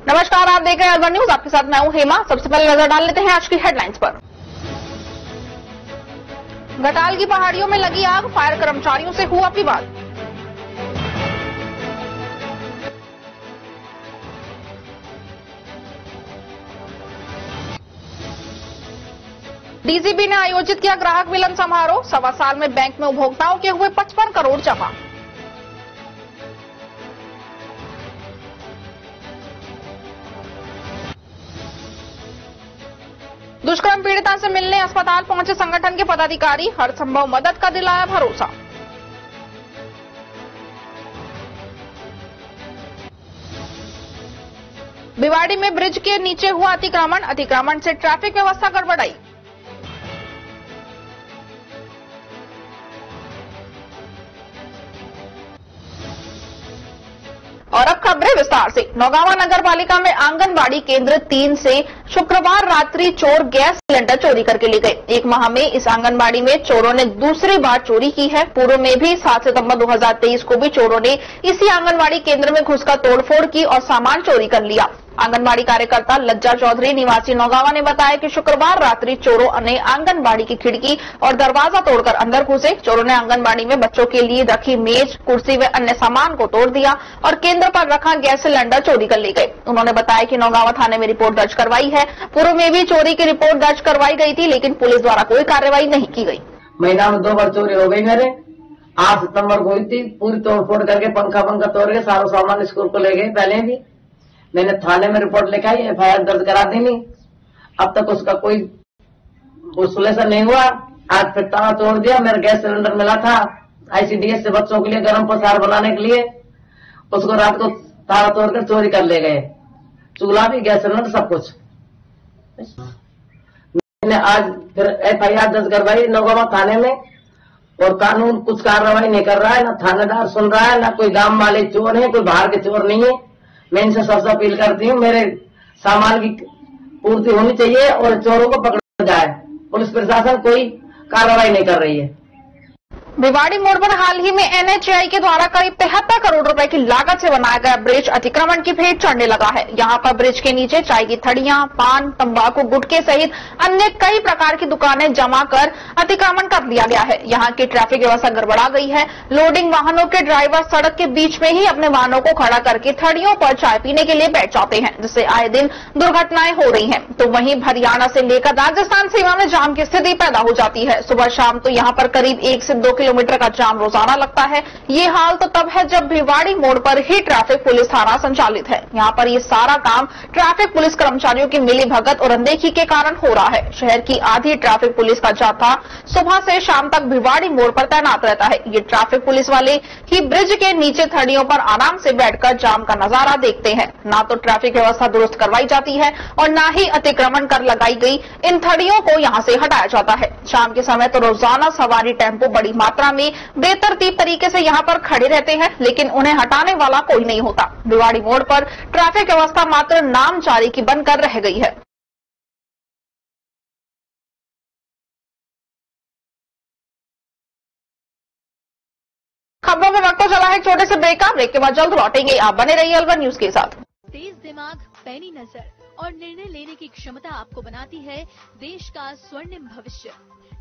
नमस्कार, आप देख रहे हैं अलवर न्यूज। आपके साथ मैं हूं हेमा। सबसे पहले नजर डाल लेते हैं आज की हेडलाइंस पर। घटाल की पहाड़ियों में लगी आग, फायर कर्मचारियों से हुआ विवाद। डीजीपी ने आयोजित किया ग्राहक मिलन समारोह। 1.25 साल में बैंक में उपभोक्ताओं के हुए 55 करोड़ जमा। दुष्कर्म पीड़िता से मिलने अस्पताल पहुंचे संगठन के पदाधिकारी, हर संभव मदद का दिलाया भरोसा। भिवाड़ी में ब्रिज के नीचे हुआ अतिक्रमण से ट्रैफिक व्यवस्था गड़बड़ाई। और अब खबरें विस्तार से। नौगावा नगर पालिका में आंगनबाड़ी केंद्र 3 से शुक्रवार रात्रि चोर गैस सिलेंडर चोरी करके ले गए। 1 माह में इस आंगनबाड़ी में चोरों ने दूसरी बार चोरी की है। पूर्व में भी 7 सितंबर 2023 को भी चोरों ने इसी आंगनबाड़ी केंद्र में घुसकर तोड़फोड़ की और सामान चोरी कर लिया। आंगनबाड़ी कार्यकर्ता लज्जा चौधरी निवासी नौगावा ने बताया कि शुक्रवार रात्रि चोरों ने आंगनबाड़ी की खिड़की और दरवाजा तोड़कर अंदर घुसे। चोरों ने आंगनबाड़ी में बच्चों के लिए रखी मेज, कुर्सी व अन्य सामान को तोड़ दिया और केंद्र पर रखा गैस सिलेंडर चोरी कर ले गए। उन्होंने बताया कि नौगावा थाने में रिपोर्ट दर्ज करवाई है। पूर्व में भी चोरी की रिपोर्ट दर्ज करवाई गई थी, लेकिन पुलिस द्वारा कोई कार्रवाई नहीं की गई। महीना में 2 बार चोरी हो गई मेरे। 8 सितंबर को हुई थी। पूरी तोड़फोड़ करके पंखा तोड़ के सारा सामान स्कूल को ले गए। पहले भी मैंने थाने में रिपोर्ट लिखाई, एफआईआर दर्ज करा दी नहीं। अब तक उसका कोई सोल्यूशन नहीं हुआ। आज फिर ताला तोड़ दिया। मेरा गैस सिलेंडर मिला था आईसीडीएस से बच्चों के लिए गर्म प्रसार बनाने के लिए, उसको रात को ताला तोड़कर चोरी कर ले गए। चूल्हा भी, गैस सिलेंडर, सब कुछ। मैंने आज फिर एफआईआर दर्ज करवाई नौगावा थाने में, और कानून कुछ कार्रवाई नहीं कर रहा है। ना थानेदार सुन रहा है, ना कोई गांव वाले चोर है, कोई बाहर के चोर नहीं है। मैं इनसे सबसे अपील करती हूँ, मेरे सामान की पूर्ति होनी चाहिए और चोरों को पकड़ा जाए। पुलिस प्रशासन कोई कार्रवाई नहीं कर रही है। भिवाड़ी मोड़ पर हाल ही में एनएचएआई के द्वारा करीब 73 करोड़ रुपए की लागत से बनाया गया ब्रिज अतिक्रमण की भेंट चढ़ने लगा है। यहां पर ब्रिज के नीचे चाय की थड़ियां, पान, तंबाकू, गुटखे सहित अन्य कई प्रकार की दुकानें जमा कर अतिक्रमण कर दिया गया है। यहां की ट्रैफिक व्यवस्था गड़बड़ा गई है। लोडिंग वाहनों के ड्राइवर सड़क के बीच में ही अपने वाहनों को खड़ा करके थड़ियों पर चाय पीने के लिए बैठ जाते हैं, जिससे आए दिन दुर्घटनाएं हो रही हैं। तो वहीं हरियाणा से लेकर राजस्थान सीमा में जाम की स्थिति पैदा हो जाती है। सुबह शाम तो यहां पर करीब 1 से 2 किलोमीटर का जाम रोजाना लगता है। ये हाल तो तब है जब भिवाड़ी मोड़ पर ही ट्रैफिक पुलिस थाना संचालित है। यहाँ पर ये सारा काम ट्रैफिक पुलिस कर्मचारियों की मिलीभगत और अनदेखी के कारण हो रहा है। शहर की आधी ट्रैफिक पुलिस का जाथा सुबह से शाम तक भिवाड़ी मोड़ पर तैनात रहता है। ये ट्रैफिक पुलिस वाले ही ब्रिज के नीचे थड़ियों पर आराम से बैठकर जाम का नजारा देखते हैं। ना तो ट्रैफिक व्यवस्था दुरुस्त करवाई जाती है और न ही अतिक्रमण कर लगाई गई इन थड़ियों को यहाँ से हटाया जाता है। शाम के समय तो रोजाना सवारी टेम्पो बड़ी मात्रा में बेतरतीब तरीके से यहाँ पर खड़े रहते हैं, लेकिन उन्हें हटाने वाला कोई नहीं होता। भिवाड़ी मोड़ पर ट्रैफिक व्यवस्था मात्र नामचारी की बनकर रह गई है। खबरों में वक्त चला है छोटे से ब्रेक का। ब्रेक के बाद जल्द लौटेंगे। आप बने रहिए अलवर न्यूज के साथ। तेज दिमाग, पैनी नजर और निर्णय लेने की क्षमता आपको बनाती है देश का स्वर्णिम भविष्य।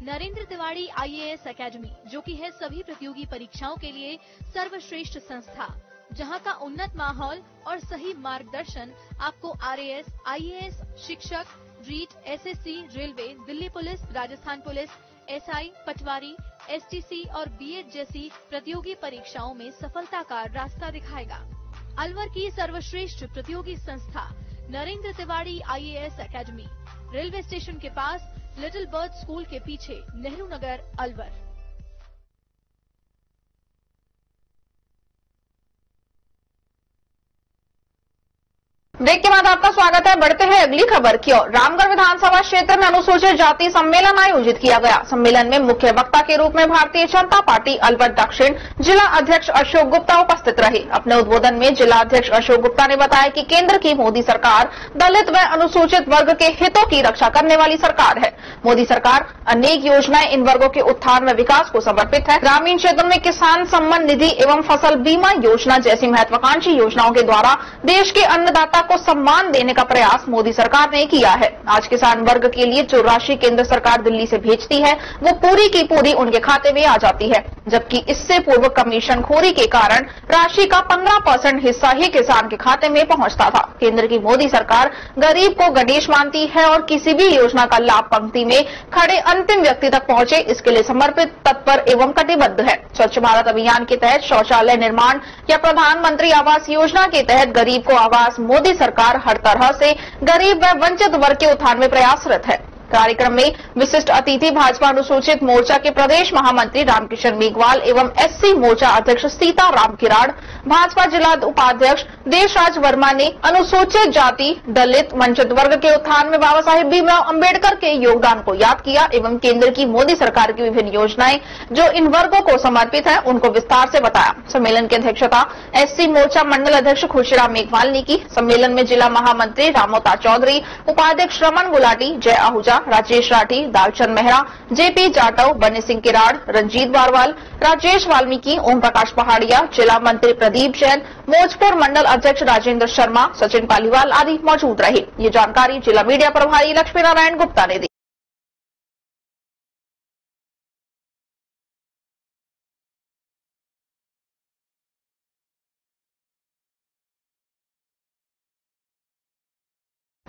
नरेंद्र तिवारी आईएएस एकेडमी, जो कि है सभी प्रतियोगी परीक्षाओं के लिए सर्वश्रेष्ठ संस्था, जहां का उन्नत माहौल और सही मार्गदर्शन आपको आरएएस, आईएएस, शिक्षक, REET, SSC, railway, Delhi police, Rajasthan police, SI, Patwari, STC और बीएड जैसी प्रतियोगी परीक्षाओं में सफलता का रास्ता दिखाएगा। अलवर की सर्वश्रेष्ठ प्रतियोगी संस्था Narendra Tiwari IAS academy, railway station के पास, लिटिल बर्ड स्कूल के पीछे, नेहरू नगर, अलवर। ब्रेक के बाद आपका स्वागत है। बढ़ते हैं अगली खबर की ओर। रामगढ़ विधानसभा क्षेत्र में अनुसूचित जाति सम्मेलन आयोजित किया गया। सम्मेलन में मुख्य वक्ता के रूप में भारतीय जनता पार्टी अलवर दक्षिण जिला अध्यक्ष अशोक गुप्ता उपस्थित रहे। अपने उद्बोधन में जिला अध्यक्ष अशोक गुप्ता ने बताया कि केंद्र की मोदी सरकार दलित व अनुसूचित वर्ग के हितों की रक्षा करने वाली सरकार है। मोदी सरकार अनेक योजनाएं इन वर्गों के उत्थान व विकास को समर्पित है। ग्रामीण क्षेत्रों में किसान सम्मान निधि एवं फसल बीमा योजना जैसी महत्वाकांक्षी योजनाओं के द्वारा देश के अन्नदाता को सम्मान देने का प्रयास मोदी सरकार ने किया है। आज किसान वर्ग के लिए जो राशि केंद्र सरकार दिल्ली से भेजती है वो पूरी की पूरी उनके खाते में आ जाती है, जबकि इससे पूर्व कमीशन खोरी के कारण राशि का 15% हिस्सा ही किसान के खाते में पहुंचता था। केंद्र की मोदी सरकार गरीब को गणेश मानती है और किसी भी योजना का लाभ पंक्ति में खड़े अंतिम व्यक्ति तक पहुंचे, इसके लिए समर्पित, तत्पर एवं कटिबद्ध है। स्वच्छ भारत अभियान के तहत शौचालय निर्माण या प्रधानमंत्री आवास योजना के तहत गरीब को आवास मोदी सरकार हर तरह से गरीब व वंचित वर्ग के उत्थान में प्रयासरत है। कार्यक्रम में विशिष्ट अतिथि भाजपा अनुसूचित मोर्चा के प्रदेश महामंत्री रामकिशन मेघवाल एवं एससी मोर्चा अध्यक्ष सीताराम किराड़, भाजपा जिला उपाध्यक्ष देशराज वर्मा ने अनुसूचित जाति, दलित, वंचित वर्ग के उत्थान में बाबा साहेब भीमराव अंबेडकर के योगदान को याद किया एवं केंद्र की मोदी सरकार की विभिन्न योजनाएं जो इन वर्गों को समर्पित है उनको विस्तार से बताया। सम्मेलन की अध्यक्षता एससी मोर्चा मंडल अध्यक्ष खुशीराम मेघवाल ने की। सम्मेलन में जिला महामंत्री रामोता चौधरी, उपाध्यक्ष रमन गुलाटी, जय आहूजा, राजेश राठी, दालचंद मेहरा, जेपी जाटव, बने सिंह किराड़, रंजीत बारवाल, राजेश वाल्मीकि, ओम प्रकाश पहाड़िया, जिला मंत्री प्रदीप जैन, मौजपुर मंडल अध्यक्ष राजेंद्र शर्मा, सचिन पालीवाल आदि मौजूद रहे। ये जानकारी जिला मीडिया प्रभारी लक्ष्मी नारायण गुप्ता ने दी।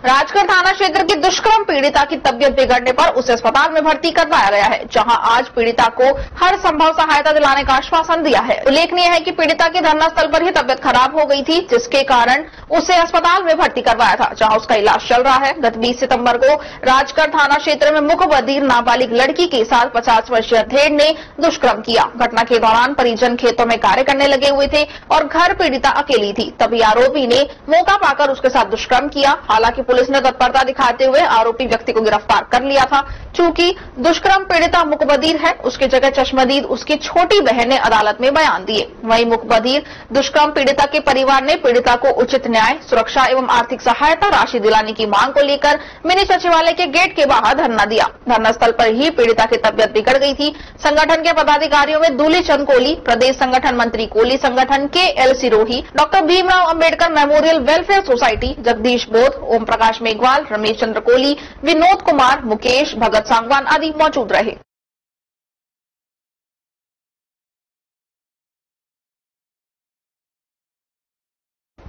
राजगढ़ थाना क्षेत्र की दुष्कर्म पीड़िता की तबियत बिगड़ने पर उसे अस्पताल में भर्ती करवाया गया है, जहां आज पीड़िता को हर संभव सहायता दिलाने का आश्वासन दिया है। उल्लेखनीय है कि पीड़िता की धरना स्थल पर ही तबियत खराब हो गई थी, जिसके कारण उसे अस्पताल में भर्ती करवाया था, जहां उसका इलाज चल रहा है। गत 20 सितंबर को राजगढ़ थाना क्षेत्र में मुखबधिर नाबालिग लड़की के साथ 50 वर्षीय धेड़ ने दुष्कर्म किया। घटना के दौरान परिजन खेतों में कार्य करने लगे हुए थे और घर पीड़िता अकेली थी, तभी आरोपी ने मौका पाकर उसके साथ दुष्कर्म किया। हालांकि पुलिस ने तत्परता दिखाते हुए आरोपी व्यक्ति को गिरफ्तार कर लिया था। चूंकि दुष्कर्म पीड़िता मुखबधिर है, उसकी जगह चश्मदीद उसकी छोटी बहन ने अदालत में बयान दिए। वहीं मुखबधिर दुष्कर्म पीड़िता के परिवार ने पीड़िता को उचित न्याय, सुरक्षा एवं आर्थिक सहायता राशि दिलाने की मांग को लेकर मिनी सचिवालय के गेट के बाहर धरना दिया। धरना स्थल पर ही पीड़िता की तबियत बिगड़ गई थी। संगठन के पदाधिकारियों में दूली चंद कोहली, प्रदेश संगठन मंत्री कोहली, संगठन के L Sirohi, doctor Bhimrao Ambedkar memorial welfare society, Jagdish बोध, ओम प्रकाश मेघवाल, रमेश चंद्र कोहली, विनोद कुमार, मुकेश, भगत सांगवान आदि मौजूद रहे।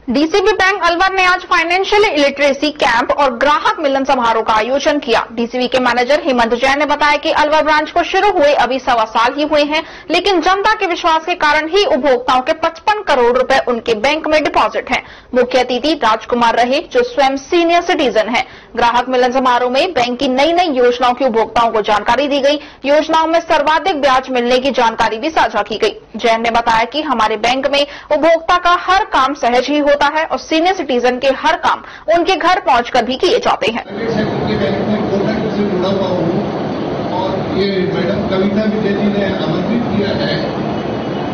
डीसीबी बैंक अलवर ने आज फाइनेंशियल लिटरेसी कैंप और ग्राहक मिलन समारोह का आयोजन किया। डीसीबी के मैनेजर हेमंत जैन ने बताया कि अलवर ब्रांच को शुरू हुए अभी 1.25 साल ही हुए हैं, लेकिन जनता के विश्वास के कारण ही उपभोक्ताओं के 55 करोड़ रुपए उनके बैंक में डिपॉजिट हैं। मुख्य अतिथि राजकुमार रहे, जो स्वयं सीनियर सिटीजन हैं। ग्राहक मिलन समारोह में बैंक की नई नई योजनाओं की उपभोक्ताओं को जानकारी दी गई। योजनाओं में सर्वाधिक ब्याज मिलने की जानकारी भी साझा की गई। जैन ने बताया कि हमारे बैंक में उपभोक्ता का हर काम सहज ही होता है और सीनियर सिटीजन के हर काम उनके घर पहुंचकर भी किए जाते हैं। और ये मैडम कविता विजय जी ने आमंत्रित किया है,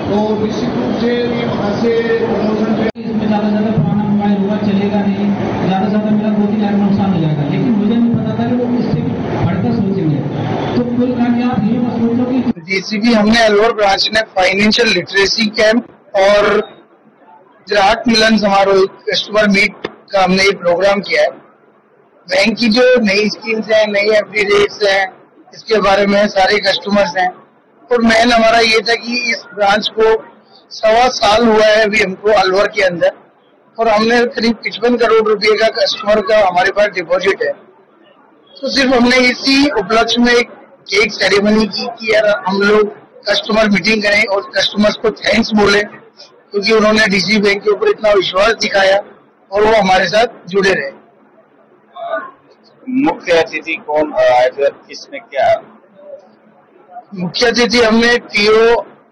तो निश्चित रूप से ये वहाँ से प्रमोशन इसमें ज्यादा पुराना मोबाइल होगा, चलेगा नहीं, ज्यादा मेरा 2-3 लाख नुकसान हो जाएगा। लेकिन मुझे नहीं पता था कि वो इससे बढ़कर सोचेंगे। तो कुल करके आप ये मत सोचो कि डीसीबी हमने अलवर ब्रांच ने फाइनेंशियल लिटरेसी कैंप और ग्राहक मिलन समारोह, कस्टमर मीट का हमने ये प्रोग्राम किया है। बैंक की जो नई स्कीम्स हैं, नई एफडी रेट्स हैं, इसके बारे में सारे कस्टमर्स हैं। और मेन हमारा ये था कि इस ब्रांच को 1.25 साल हुआ है अभी हमको अलवर के अंदर, और हमने करीब 55 करोड़ रुपए का कस्टमर का हमारे पास डिपॉजिट है। तो सिर्फ हमने इसी उपलक्ष्य में एक केक सेरेमनी की कि यार हम लोग कस्टमर मीटिंग करें और कस्टमर्स को थैंक्स बोले, क्योंकि उन्होंने डीसीबी बैंक के ऊपर इतना विश्वास दिखाया और वो हमारे साथ जुड़े रहे। मुख्य अतिथि कौन आए थे, किसने क्या? मुख्य अतिथि हमने टीओ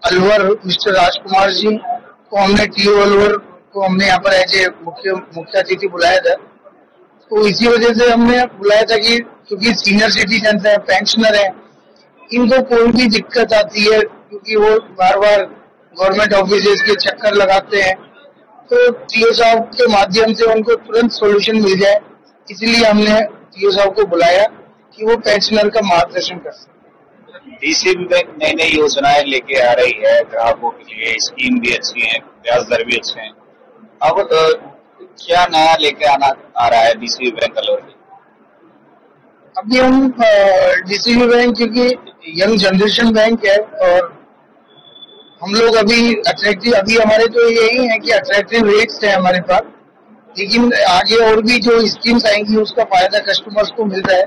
अलवर मिस्टर राजकुमार जी को, हमने टीओ अलवर को हमने यहाँ पर एज ए मुख्य अतिथि बुलाया था। तो इसी वजह से हमने बुलाया था कि क्योंकि सीनियर सिटीजन है, पेंशनर है, इनको कोई भी दिक्कत आती है क्योंकि वो बार बार गवर्नमेंट ऑफिस के चक्कर लगाते हैं, तो टीओ साहब के माध्यम से उनको तुरंत सोल्यूशन मिल जाए, इसलिए हमने टीओ साहब को बुलाया कि वो पेंशनर का मार्गदर्शन कर सके। डीसीबी बैंक नई नई योजनाएं लेके आ रही है ग्राहकों के लिए, स्कीम भी अच्छी है, ब्याज दर भी अच्छे हैं। अब क्या नया लेके आ रहा है डीसीबी बैंक अलवर में? अभी हम डीसीबी बैंक क्योंकि यंग जनरेशन बैंक है और हम लोग अभी हमारे तो यही है कि अट्रैक्टिव रेट्स है हमारे पास, लेकिन आगे और भी जो स्कीम्स आएंगी उसका फायदा कस्टमर्स को मिल रहा है।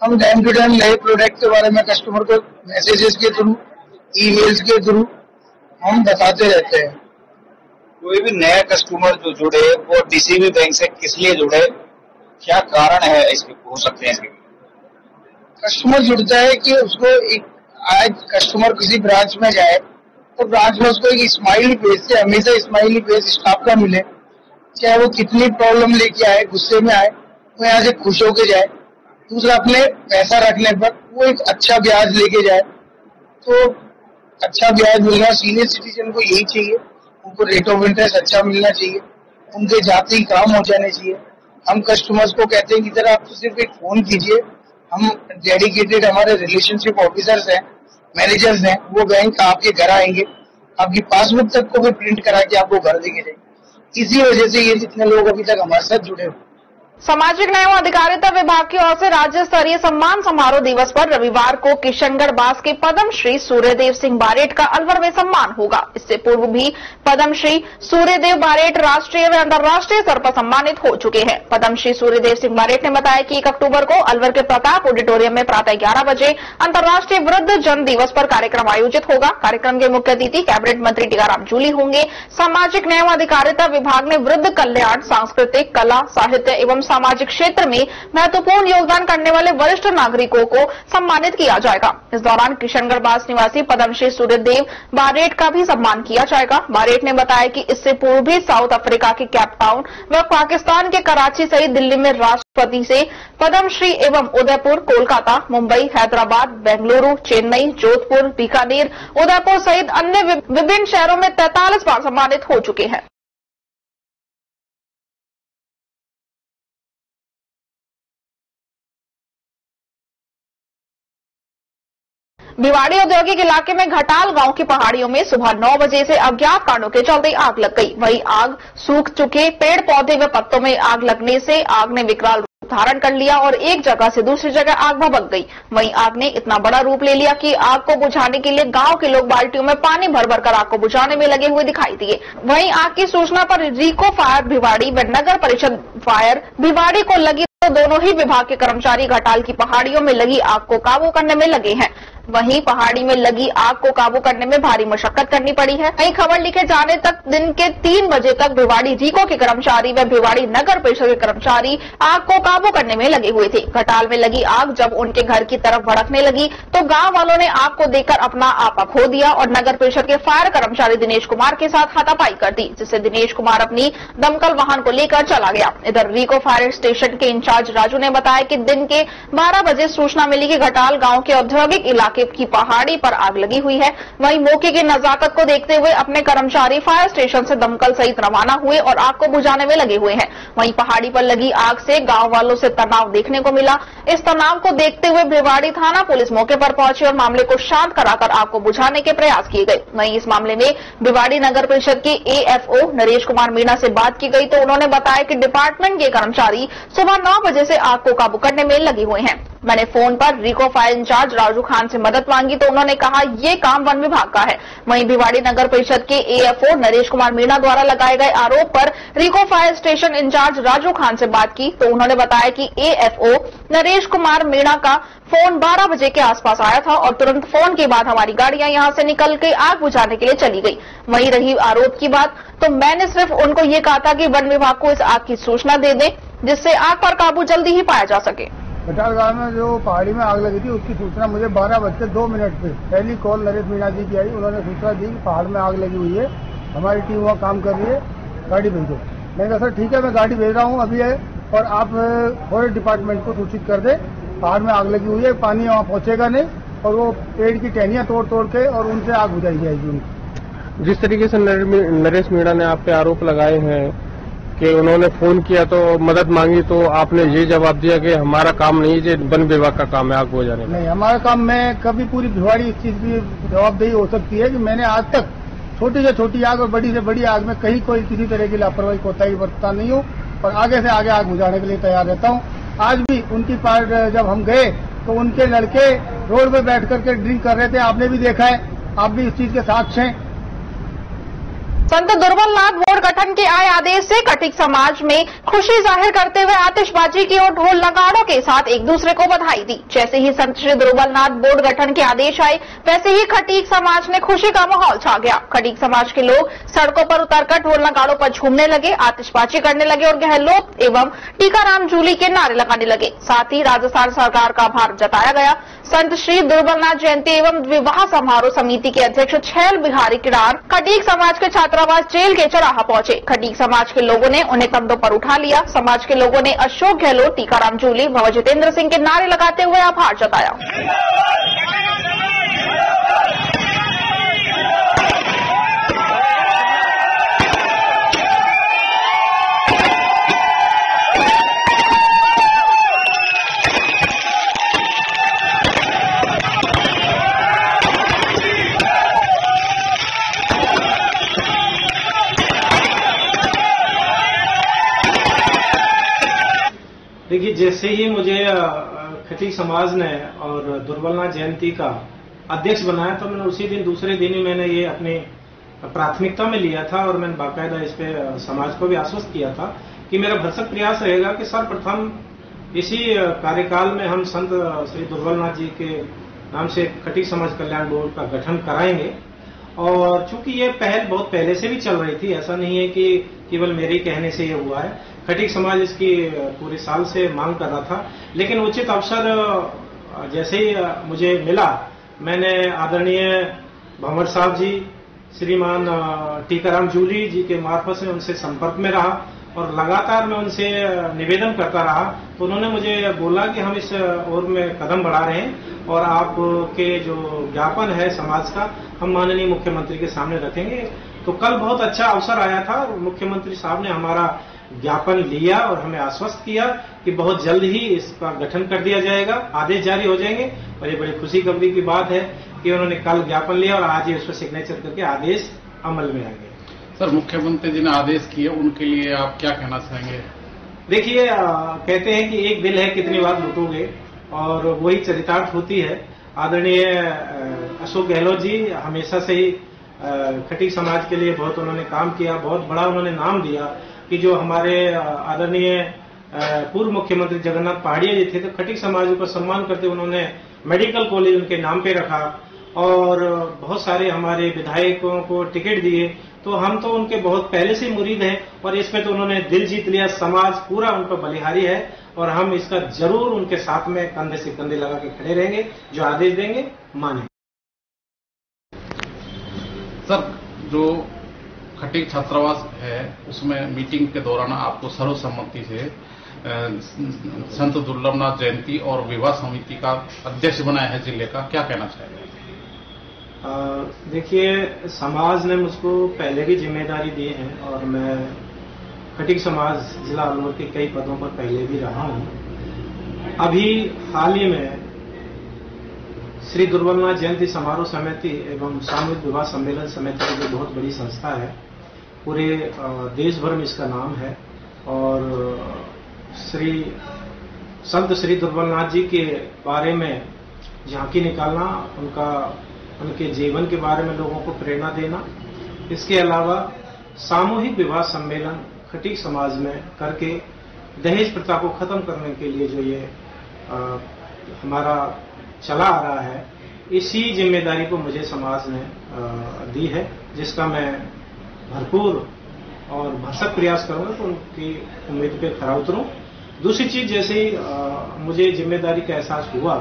हम टाइम टू टाइम नए प्रोडक्ट के बारे में कस्टमर को मैसेजेस के थ्रू, ईमेल्स के थ्रू हम बताते रहते हैं। कोई भी नया कस्टमर जो जुड़े वो डीसीबी बैंक से किस लिए जुड़े, क्या कारण है इसके, हो सकते हैं इसके? कस्टमर जुड़ता है कि उसको आज कस्टमर किसी ब्रांच में जाए तो ब्रांच में उसको एक स्माइली फेस से, हमेशा स्माइली फेस स्टाफ का मिले, चाहे वो कितनी प्रॉब्लम लेके आए, गुस्से में आए, वो यहाँ से खुश होके जाए। दूसरा, अपने पैसा रखने पर वो एक अच्छा ब्याज लेके जाए, तो अच्छा ब्याज मिलना सीनियर सिटीजन को यही चाहिए। उनको रेट ऑफ इंटरेस्ट अच्छा मिलना चाहिए, उनके जाते ही काम हो जाने चाहिए। हम कस्टमर्स को कहते हैं कि जरा आप तो सिर्फ एक फोन कीजिए, हम डेडिकेटेड हमारे रिलेशनशिप ऑफिसर्स हैं, मैनेजर्स हैं, वो बैंक आपके घर आएंगे, आपकी पासबुक तक को भी प्रिंट करा के आपको घर देके जाएंगे। इसी वजह से ये जितने लोग अभी तक हमारे साथ जुड़े हुए। सामाजिक न्याय एवं अधिकारिता विभाग की ओर से राज्य स्तरीय सम्मान समारोह दिवस पर रविवार को किशनगढ़ बास के पद्म श्री सूर्यदेव सिंह बारेट का अलवर में सम्मान होगा। इससे पूर्व भी पद्म श्री सूर्यदेव बारेट राष्ट्रीय व अंतर्राष्ट्रीय स्तर पर सम्मानित हो चुके हैं। पद्म श्री सूर्यदेव सिंह बारेट ने बताया कि 1 अक्टूबर को अलवर के प्रताप ऑडिटोरियम में प्रातः 11 बजे अंतर्राष्ट्रीय वृद्ध जन दिवस पर कार्यक्रम आयोजित होगा। कार्यक्रम के मुख्य अतिथि कैबिनेट मंत्री टीकाराम जूली होंगे। सामाजिक न्याय एवं अधिकारिता विभाग ने वृद्ध कल्याण, सांस्कृतिक, कला, साहित्य एवं सामाजिक क्षेत्र में महत्वपूर्ण योगदान करने वाले वरिष्ठ नागरिकों को सम्मानित किया जाएगा। इस दौरान किशनगढ़ बास निवासी पद्मश्री सूर्यदेव बारेट का भी सम्मान किया जाएगा। बारेट ने बताया कि इससे पूर्व भी साउथ अफ्रीका के केप टाउन व पाकिस्तान के कराची सहित दिल्ली में राष्ट्रपति से पद्मश्री एवं उदयपुर, कोलकाता, मुंबई, हैदराबाद, बेंगलुरु, चेन्नई, जोधपुर, बीकानेर, उदयपुर सहित अन्य विभिन्न शहरों में 43 बार सम्मानित हो चुके हैं। भिवाड़ी औद्योगिक इलाके में घटाल गांव की पहाड़ियों में सुबह 9 बजे से अज्ञात कारणों के चलते आग लग गई। वहीं आग सूख चुके पेड़ पौधे व पत्तों में आग लगने से आग ने विकराल रूप धारण कर लिया और एक जगह से दूसरी जगह आग भभक गई। वहीं आग ने इतना बड़ा रूप ले लिया कि आग को बुझाने के लिए गांव के लोग बाल्टियों में पानी भर भर कर आग को बुझाने में लगे हुए दिखाई दिए। वहीं आग की सूचना पर रिको फायर भिवाड़ी व नगर परिषद फायर भिवाड़ी को लगी तो दोनों ही विभाग के कर्मचारी घटाल की पहाड़ियों में लगी आग को काबू करने में लगे हैं। वहीं पहाड़ी में लगी आग को काबू करने में भारी मशक्कत करनी पड़ी है। वहीं खबर लिखे जाने तक दिन के 3 बजे तक भिवाड़ी रिको के कर्मचारी व भिवाड़ी नगर परिषद के कर्मचारी आग को काबू करने में लगे हुए थे। घटाल में लगी आग जब उनके घर की तरफ भड़कने लगी तो गांव वालों ने आग को देखकर अपना आपा खो दिया और नगर परिषद के फायर कर्मचारी दिनेश कुमार के साथ हाथापाई कर दी, जिससे दिनेश कुमार अपनी दमकल वाहन को लेकर चला गया। इधर रिको फायर स्टेशन के इंचार्ज राजू ने बताया कि दिन के 12 बजे सूचना मिली कि घटाल गांव के औद्योगिक इलाके की पहाड़ी पर आग लगी हुई है। वहीं मौके की नजाकत को देखते हुए अपने कर्मचारी फायर स्टेशन से दमकल सहित रवाना हुए और आग को बुझाने में लगे हुए हैं। वहीं पहाड़ी पर लगी आग से गांव वालों से तनाव देखने को मिला। इस तनाव को देखते हुए भिवाड़ी थाना पुलिस मौके पर पहुंची और मामले को शांत कराकर आग को बुझाने के प्रयास किए गए। वहीं इस मामले में भिवाड़ी नगर परिषद के AFO नरेश कुमार मीणा से बात की गई तो उन्होंने बताया कि डिपार्टमेंट के कर्मचारी सुबह 9 बजे से आग को काबू करने में लगे हुए हैं। मैंने फोन पर रिको फायर इंचार्ज राजू खान से मदद मांगी तो उन्होंने कहा ये काम वन विभाग का है। वहीं भिवाड़ी नगर परिषद के AFO नरेश कुमार मीणा द्वारा लगाए गए आरोप पर RIICO fire station incharge Raju Khan से बात की तो उन्होंने बताया कि AFO नरेश कुमार मीणा का फोन 12 बजे के आसपास आया था और तुरंत फोन के बाद हमारी गाड़ियां यहां से निकल के आग बुझाने के लिए चली गई। वहीं रही आरोप की बात तो मैंने सिर्फ उनको ये कहा था कि वन विभाग को इस आग की सूचना दे दे जिससे आग पर काबू जल्दी ही पाया जा सके। घटाल गांव में जो पहाड़ी में आग लगी थी उसकी सूचना मुझे 12:02 पे पहली कॉल नरेश मीणा जी की आई। उन्होंने सूचना दी कि पहाड़ में आग लगी हुई है, हमारी टीम वहाँ काम कर रही है, गाड़ी भेजो। मैंने कहा सर ठीक है, मैं गाड़ी भेज रहा हूँ अभी है और आप फॉरेस्ट डिपार्टमेंट को सूचित कर दे, पहाड़ में आग लगी हुई है, पानी वहाँ पहुँचेगा नहीं और वो पेड़ की टहनियाँ तोड़ तोड़ के और उनसे आग बुझाई जाएगी उनकी। जिस तरीके से नरेश मीणा ने आप पे आरोप लगाए हैं कि उन्होंने फोन किया तो मदद मांगी तो आपने ये जवाब दिया कि हमारा काम नहीं, ये वन विभाग का काम है आग बुझाने का। नहीं, हमारा काम, मैं कभी पूरी भिवाड़ी इस चीज की जवाबदेही हो सकती है कि मैंने आज तक छोटी से छोटी आग और बड़ी से बड़ी आग में कहीं कोई किसी तरह की लापरवाही कोताही बरतता नहीं हूँ और आगे से आगे आग बुझाने के लिए तैयार रहता हूँ। आज भी उनकी पार्ट जब हम गए तो उनके लड़के रोड पे बैठ करके ड्रिंक कर रहे थे, आपने भी देखा है, आप भी इस चीज के साक्ष्य हैं। संत दुर्बलनाथ बोर्ड गठन के आए आदेश से खटीक समाज में खुशी जाहिर करते हुए आतिशबाजी की और ढोल नगाड़ों के साथ एक दूसरे को बधाई दी। जैसे ही संत श्री दुर्बलनाथ बोर्ड गठन के आदेश आए वैसे ही खटीक समाज में खुशी का माहौल छा गया। खटीक समाज के लोग सड़कों पर उतरकर ढोल नगाड़ों पर झूमने लगे, आतिशबाजी करने लगे और गहलोत एवं टीकाराम जूली के नारे लगाने लगे। साथ ही राजस्थान सरकार का आभार जताया गया। संत श्री दुर्बलनाथ जयंती एवं विवाह समारोह समिति के अध्यक्ष छैल बिहारी किरार खटीक समाज के छात्रावास जेल के चौराहा पहुंचे। खटीक समाज के लोगों ने उन्हें कंधों पर उठा लिया। समाज के लोगों ने अशोक गहलोत, टीकाराम जूली व जितेंद्र सिंह के नारे लगाते हुए आभार जताया। देखिए, जैसे ही मुझे खटीक समाज ने और दुर्बलनाथ जयंती का अध्यक्ष बनाया तो मैंने उसी दिन दूसरे दिन ही मैंने ये अपनी प्राथमिकता में लिया था और मैंने बाकायदा इस पे समाज को भी आश्वस्त किया था कि मेरा भरसक प्रयास रहेगा कि सर्वप्रथम इसी कार्यकाल में हम संत श्री दुर्बलनाथ जी के नाम से खटीक समाज कल्याण बोर्ड का गठन कराएंगे। और चूंकि ये पहल बहुत पहले से भी चल रही थी, ऐसा नहीं है कि केवल मेरे कहने से ये हुआ है, खटीक समाज इसकी पूरे साल से मांग कर रहा था। लेकिन उचित अवसर जैसे ही मुझे मिला, मैंने आदरणीय भंवर साहब जी, श्रीमान टीकाराम जूली जी के मार्फत से उनसे संपर्क में रहा और लगातार मैं उनसे निवेदन करता रहा। तो उन्होंने मुझे बोला कि हम इस ओर में कदम बढ़ा रहे हैं और आपके जो ज्ञापन है समाज का हम माननीय मुख्यमंत्री के सामने रखेंगे। तो कल बहुत अच्छा अवसर आया था, मुख्यमंत्री साहब ने हमारा ज्ञापन लिया और हमें आश्वस्त किया कि बहुत जल्द ही इसका गठन कर दिया जाएगा, आदेश जारी हो जाएंगे। और ये बड़ी खुशी खबरी की बात है कि उन्होंने कल ज्ञापन लिया और आज ही उस पर सिग्नेचर करके आदेश अमल में आएंगे। सर, मुख्यमंत्री जी ने आदेश किए, उनके लिए आप क्या कहना चाहेंगे? देखिए, कहते हैं कि एक दिल है कितनी बार लूटोगे, और वही चरितार्थ होती है। आदरणीय अशोक गहलोत जी हमेशा से ही खटीक समाज के लिए बहुत उन्होंने काम किया, बहुत बड़ा उन्होंने नाम दिया कि जो हमारे आदरणीय पूर्व मुख्यमंत्री जगन्नाथ पहाड़िया जी थे, तो खटीक समाज को सम्मान करते उन्होंने मेडिकल कॉलेज उनके नाम पे रखा और बहुत सारे हमारे विधायकों को टिकट दिए। तो हम तो उनके बहुत पहले से मुरीद हैं और इसमें तो उन्होंने दिल जीत लिया। समाज पूरा उन पर बलिहारी है और हम इसका जरूर उनके साथ में कंधे से कंधे लगा के खड़े रहेंगे, जो आदेश देंगे माने। सर, जो खटीक छात्रावास है उसमें मीटिंग के दौरान आपको सर्वसम्मति से संत दुर्लभनाथ जयंती और विवाह समिति का अध्यक्ष बनाया है जिले का, क्या कहना चाहेंगे? देखिए, समाज ने मुझको पहले भी जिम्मेदारी दी है और मैं खटीक समाज जिला अलवर के कई पदों पर पहले भी रहा हूं। अभी हाल ही में श्री दुर्बलनाथ जयंती समारोह समिति एवं सामूहिक विवाह सम्मेलन समिति की जो बहुत बड़ी संस्था है, पूरे देश भर में इसका नाम है और संत श्री दुर्बलनाथ जी के बारे में झांकी निकालना, उनके जीवन के बारे में लोगों को प्रेरणा देना, इसके अलावा सामूहिक विवाह सम्मेलन खटीक समाज में करके दहेज प्रथा को खत्म करने के लिए जो ये हमारा चला आ रहा है, इसी जिम्मेदारी को मुझे समाज ने दी है, जिसका मैं भरपूर और भरसक प्रयास करूंगा तो उनकी उम्मीद पे खरा उतरूं। दूसरी चीज, जैसे ही मुझे जिम्मेदारी का एहसास हुआ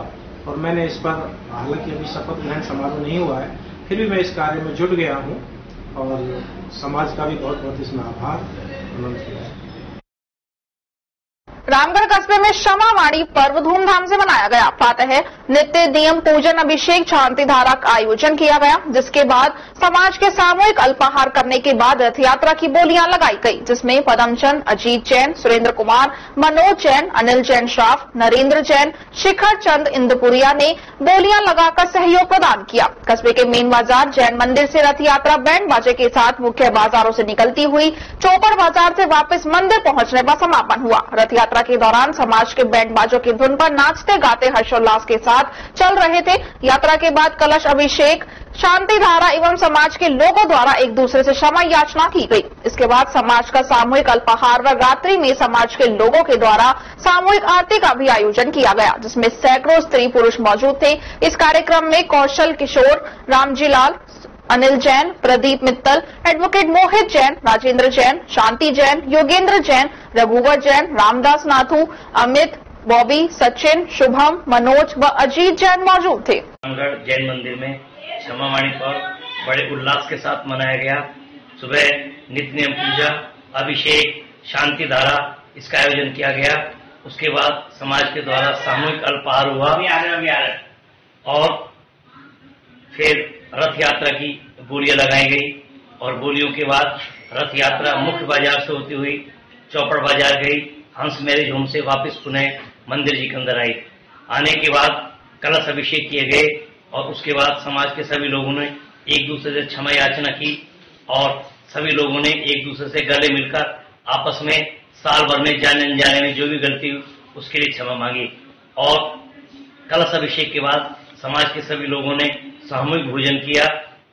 और मैंने इस पर, हालांकि अभी शपथ ग्रहण समारोह नहीं हुआ है, फिर भी मैं इस कार्य में जुट गया हूं और समाज का भी बहुत बहुत इसमें आभार। रामगढ़ कस्बे में क्षमावाणी पर्व धूमधाम से मनाया गया। प्रातः नित्य नियम पूजन अभिषेक शांति धारा का आयोजन किया गया, जिसके बाद समाज के सामूहिक अल्पाहार करने के बाद रथ यात्रा की बोलियां लगाई गई, जिसमें पदमचंद, अजीत जैन, सुरेंद्र कुमार, मनोज जैन, अनिल जैन श्राफ, नरेंद्र जैन, शिखर चंद इंदपुरिया ने बोलियां लगाकर सहयोग प्रदान किया। कस्बे के मेन बाजार जैन मंदिर से रथ यात्रा बैंड बाजे के साथ मुख्य बाजारों से निकलती हुई चौपड़ बाजार से वापस मंदिर पहुंचने पर समापन हुआ। रथ यात्रा के दौरान समाज के बैंड बाजों की धुन पर नाचते गाते हर्षोल्लास के साथ चल रहे थे। यात्रा के बाद कलश अभिषेक, शांति धारा एवं समाज के लोगों द्वारा एक दूसरे से क्षमा याचना की गई। इसके बाद समाज का सामूहिक अल्पाहार व रात्रि में समाज के लोगों के द्वारा सामूहिक आरती का भी आयोजन किया गया, जिसमें सैकड़ों स्त्री पुरुष मौजूद थे। इस कार्यक्रम में कौशल किशोर, रामजी लाल, अनिल जैन, प्रदीप मित्तल, एडवोकेट मोहित जैन, राजेंद्र जैन, शांति जैन, योगेंद्र जैन, रघुवर जैन, रामदास नाथू, अमित, बॉबी, सचिन, शुभम, मनोज व अजीत जैन मौजूद थे। रामगढ़ जैन मंदिर में क्षमावाणी पर्व बड़े उल्लास के साथ मनाया गया। सुबह नित्य नियम पूजा, अभिषेक, शांति धारा इसका आयोजन किया गया। उसके बाद समाज के द्वारा सामूहिक अल्पाहार हुआ और फिर रथ यात्रा की बोलियां लगाई गई और बोलियों के बाद रथ यात्रा मुख्य बाजार से होती हुई चौपड़ बाजार गई, हंस मैरिज होम से वापस पुनः मंदिर जी के अंदर आई। आने के बाद कलश अभिषेक किए गए और उसके बाद समाज के सभी लोगों ने एक दूसरे से क्षमा याचना की और सभी लोगों ने एक दूसरे से गले मिलकर आपस में साल भर में जाने अनजाने में जो भी गलती हुई उसके लिए क्षमा मांगी। और कलश अभिषेक के बाद समाज के सभी लोगों ने सामूहिक भोजन किया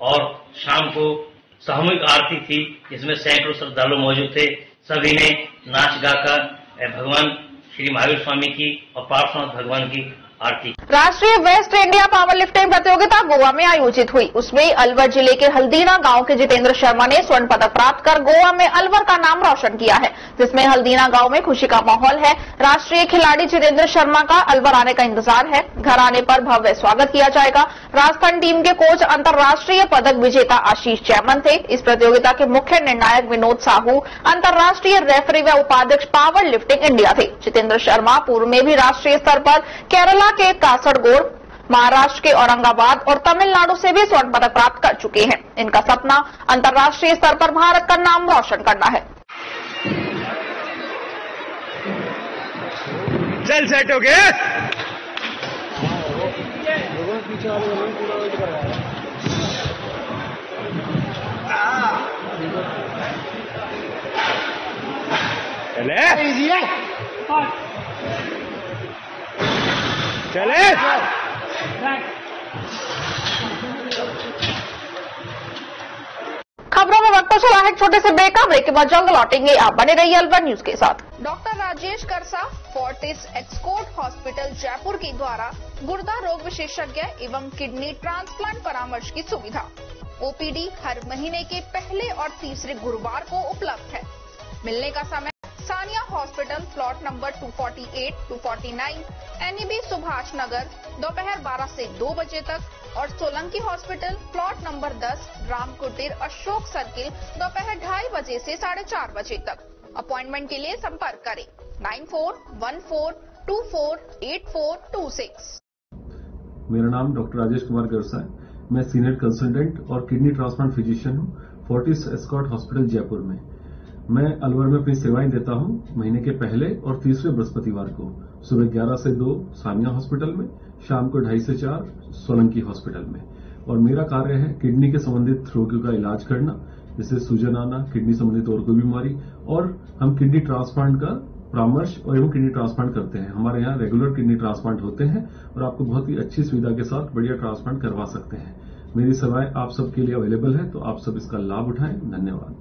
और शाम को सामूहिक आरती थी, जिसमें सैकड़ों श्रद्धालु मौजूद थे। सभी ने नाच गाकर भगवान श्री महावीर स्वामी की और पार्श्वनाथ भगवान की आरती। राष्ट्रीय वेस्ट इंडिया पावर लिफ्टिंग प्रतियोगिता गोवा में आयोजित हुई। उसमें अलवर जिले के हल्दीना गांव के जितेंद्र शर्मा ने स्वर्ण पदक प्राप्त कर गोवा में अलवर का नाम रोशन किया है, जिसमें हल्दीना गांव में खुशी का माहौल है। राष्ट्रीय खिलाड़ी जितेंद्र शर्मा का अलवर आने का इंतजार है। घर आने पर भव्य स्वागत किया जाएगा। राजस्थान टीम के कोच अंतर्राष्ट्रीय पदक विजेता आशीष जैमन थे। इस प्रतियोगिता के मुख्य निर्णायक विनोद साहू, अंतर्राष्ट्रीय रेफरी व उपाध्यक्ष पावर लिफ्टिंग इंडिया थे। जितेंद्र शर्मा पूर्व में भी राष्ट्रीय स्तर पर केरला के कासरगोड, महाराष्ट्र के औरंगाबाद और तमिलनाडु से भी स्वर्ण पदक प्राप्त कर चुके हैं। इनका सपना अंतर्राष्ट्रीय स्तर पर भारत का नाम रोशन करना है। चल सेट हो गए। चले खबरों में वक्त चला है छोटे से ब्रेक का। ब्रेक के बाद जल्द लौटेंगे। आप बने रहिए अलवर न्यूज के साथ। डॉक्टर राजेश करसा, फोर्टिस एक्सकोर्ट हॉस्पिटल जयपुर के द्वारा गुर्दा रोग विशेषज्ञ एवं किडनी ट्रांसप्लांट परामर्श की सुविधा। ओपीडी हर महीने के पहले और तीसरे गुरुवार को उपलब्ध है। मिलने का समय Sania hospital plot number 248, 249, NEB Subhash Nagar दोपहर 12 से 2 बजे तक और Solanki hospital plot number 10 Ram Kutir Ashok circle दोपहर 2:30 बजे से 4:30 बजे तक। अपॉइंटमेंट के लिए संपर्क करें 9414248426। मेरा नाम डॉक्टर राजेश कुमार गरसा है। मैं सीनियर कंसल्टेंट और किडनी ट्रांसप्लांट फिजिशियन हूँ फोर्टिस एस्कॉर्ट हॉस्पिटल जयपुर में। मैं अलवर में अपनी सेवाएं देता हूं महीने के पहले और तीसरे बृहस्पतिवार को सुबह 11 से 2 सानिया हॉस्पिटल में, शाम को 2:30 से 4 सोलंकी हॉस्पिटल में। और मेरा कार्य है किडनी के संबंधित रोगियों का इलाज करना, जैसे सूजन आना, किडनी संबंधित और कोई बीमारी, और हम किडनी ट्रांसप्लांट का परामर्श और एवं किडनी ट्रांसप्लांट करते हैं। हमारे यहाँ रेगुलर किडनी ट्रांसप्लांट होते हैं और आपको बहुत ही अच्छी सुविधा के साथ बढ़िया ट्रांसप्लांट करवा सकते हैं। मेरी सेवाएं आप सबके लिए अवेलेबल है, तो आप सब इसका लाभ उठाएं। धन्यवाद।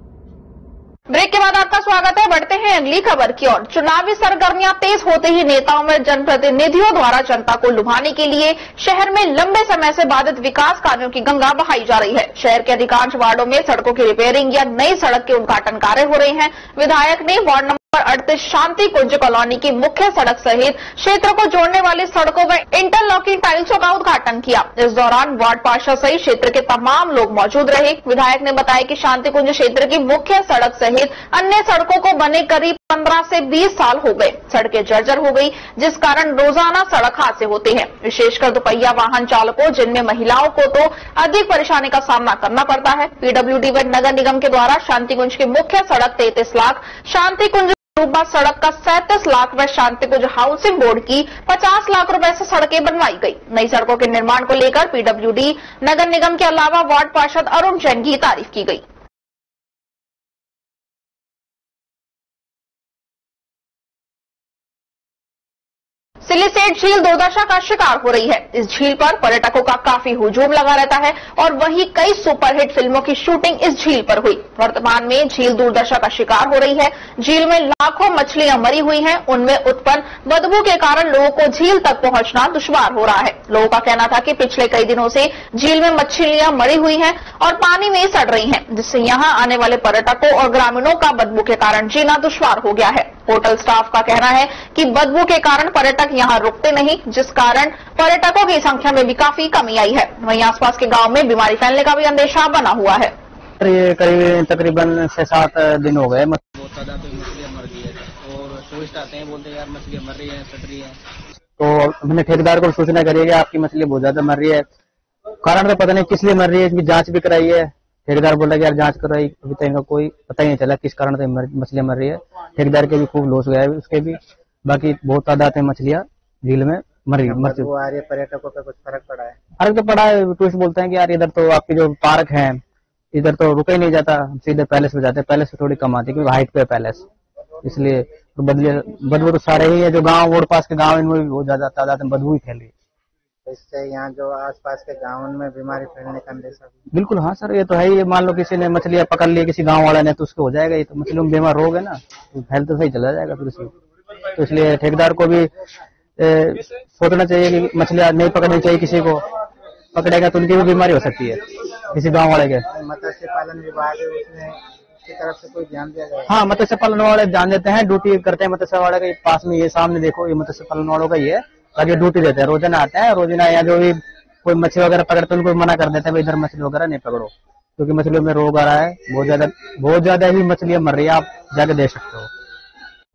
ब्रेक के बाद आपका स्वागत है। बढ़ते हैं अगली खबर की ओर। चुनावी सरगर्मियां तेज होते ही नेताओं में जनप्रतिनिधियों द्वारा जनता को लुभाने के लिए शहर में लंबे समय से बाधित विकास कार्यों की गंगा बहाई जा रही है। शहर के अधिकांश वार्डों में सड़कों की रिपेयरिंग या नई सड़क के उद्घाटन कार्य हो रहे हैं। विधायक ने वार्ड नंबर 38 शांति कुंज कॉलोनी की मुख्य सड़क सहित क्षेत्र को जोड़ने वाली सड़कों में इंटरलॉकिंग टाइल्सों का उद्घाटन किया। इस दौरान वार्ड पार्षद सहित क्षेत्र के तमाम लोग मौजूद रहे। विधायक ने बताया कि शांति कुंज क्षेत्र की मुख्य सड़क सहित अन्य सड़कों को बने करीब 15 से 20 साल हो गए। सड़कें जर्जर हो गई, जिस कारण रोजाना सड़क हादसे होते हैं। विशेषकर दोपहिया वाहन चालकों, जिनमें महिलाओं को तो अधिक परेशानी का सामना करना पड़ता है। पीडब्ल्यूडी व नगर निगम के द्वारा शांतिकुंज की मुख्य सड़क 33 लाख, शांतिकुंज रूपा सड़क का 37 लाख व शांतिकुंज हाउसिंग बोर्ड की 50 लाख रुपए से सड़कें बनवाई गई। नई सड़कों के निर्माण को लेकर पीडब्ल्यूडी नगर निगम के अलावा वार्ड पार्षद अरुण जैन की तारीफ की गई। सिलिसेट झील दुर्दशा का शिकार हो रही है। इस झील पर पर्यटकों का काफी हुजूम लगा रहता है और वहीं कई सुपरहिट फिल्मों की शूटिंग इस झील पर हुई। वर्तमान में झील दुर्दशा का शिकार हो रही है। झील में लाखों मछलियां मरी हुई हैं। उनमें उत्पन्न बदबू के कारण लोगों को झील तक पहुंचना दुश्वार हो रहा है। लोगों का कहना था कि पिछले कई दिनों से झील में मछलियां मरी हुई हैं और पानी में सड़ रही हैं, जिससे यहां आने वाले पर्यटकों और ग्रामीणों का बदबू के कारण जीना दुश्वार हो गया है। होटल स्टाफ का कहना है कि बदबू के कारण पर्यटक यहां रुकते नहीं, जिस कारण पर्यटकों की संख्या में भी काफी कमी आई है। वहीं आसपास के गांव में बीमारी फैलने का भी अंदेशा बना हुआ है। ये करीब तकरीबन 6-7 दिन हो गए। बहुत ज्यादा मछलियां मर गई है और टूरिस्ट आते हैं, बोलते हैं यार मछलियां मर रही है, सड़ रही है। तो हमने ठेकेदार को सूचना करी है कि आपकी मछली बहुत ज्यादा मर रही है। कारण तो पता नहीं किस लिए मर रही है, इसकी जांच भी कराई है। ठेकेदार बोल रहा है यार जांच कराई, अभी तक इनका कोई पता ही नहीं चला किस कारण से मछलियां मर रही है। ठेकेदार के भी खूब लॉस गया है उसके भी। बाकी बहुत तादाद है मछलियां झील में मर चुकी है। पर्यटकों पे कुछ फर्क पड़ा है? फर्क तो पड़ा है। टूरिस्ट बोलते हैं कि यार इधर तो आपकी जो पार्क है इधर तो रुका ही नहीं जाता, सीधे पैलेस में जाते हैं। पैलेस से थोड़ी कम आती है क्योंकि हाइट पे पैलेस, इसलिए तो बदबू तो सारे ही है। जो गाँव और पास के गाँव इनमें भी बहुत ज्यादा तादाद में बदबू ही फैल रही है। इससे यहाँ जो आसपास के गाँव में बीमारी फैलने का अंदेशा? बिल्कुल हाँ सर, ये तो है ही। मान लो किसी ने मछलियां पकड़ ली किसी गाँव वाले ने तो उसको हो जाएगा। ये तो मछलियों में बीमार रोग है ना, तो फैल तो सही चला जाएगा फिर उसमें। तो इसलिए ठेकेदार को भी सोचना चाहिए कि मछलियां नहीं पकड़नी चाहिए। किसी को पकड़ेगा तो उनकी भी बीमारी हो सकती है किसी गाँव वाले के। मत्स्य पालन विभाग की तरफ से कोई ध्यान दिया जाए? हाँ, मत्स्य पालन वाले ध्यान देते हैं, ड्यूटी करते हैं मत्स्य वाले के पास में। ये सामने देखो, ये मत्स्य पालन वालों का ही है, ताकि ड्यूटी देते हैं। रोजाना आते हैं, रोजाना यहाँ जो भी कोई मछली वगैरह पकड़ते हैं उनको मना कर देते हैं इधर मछली वगैरह नहीं पकड़ो, क्योंकि मछलियों में रोग आ रहा है। बहुत ज्यादा ही मछलियां मर रही है, आप जाके देख सकते हो।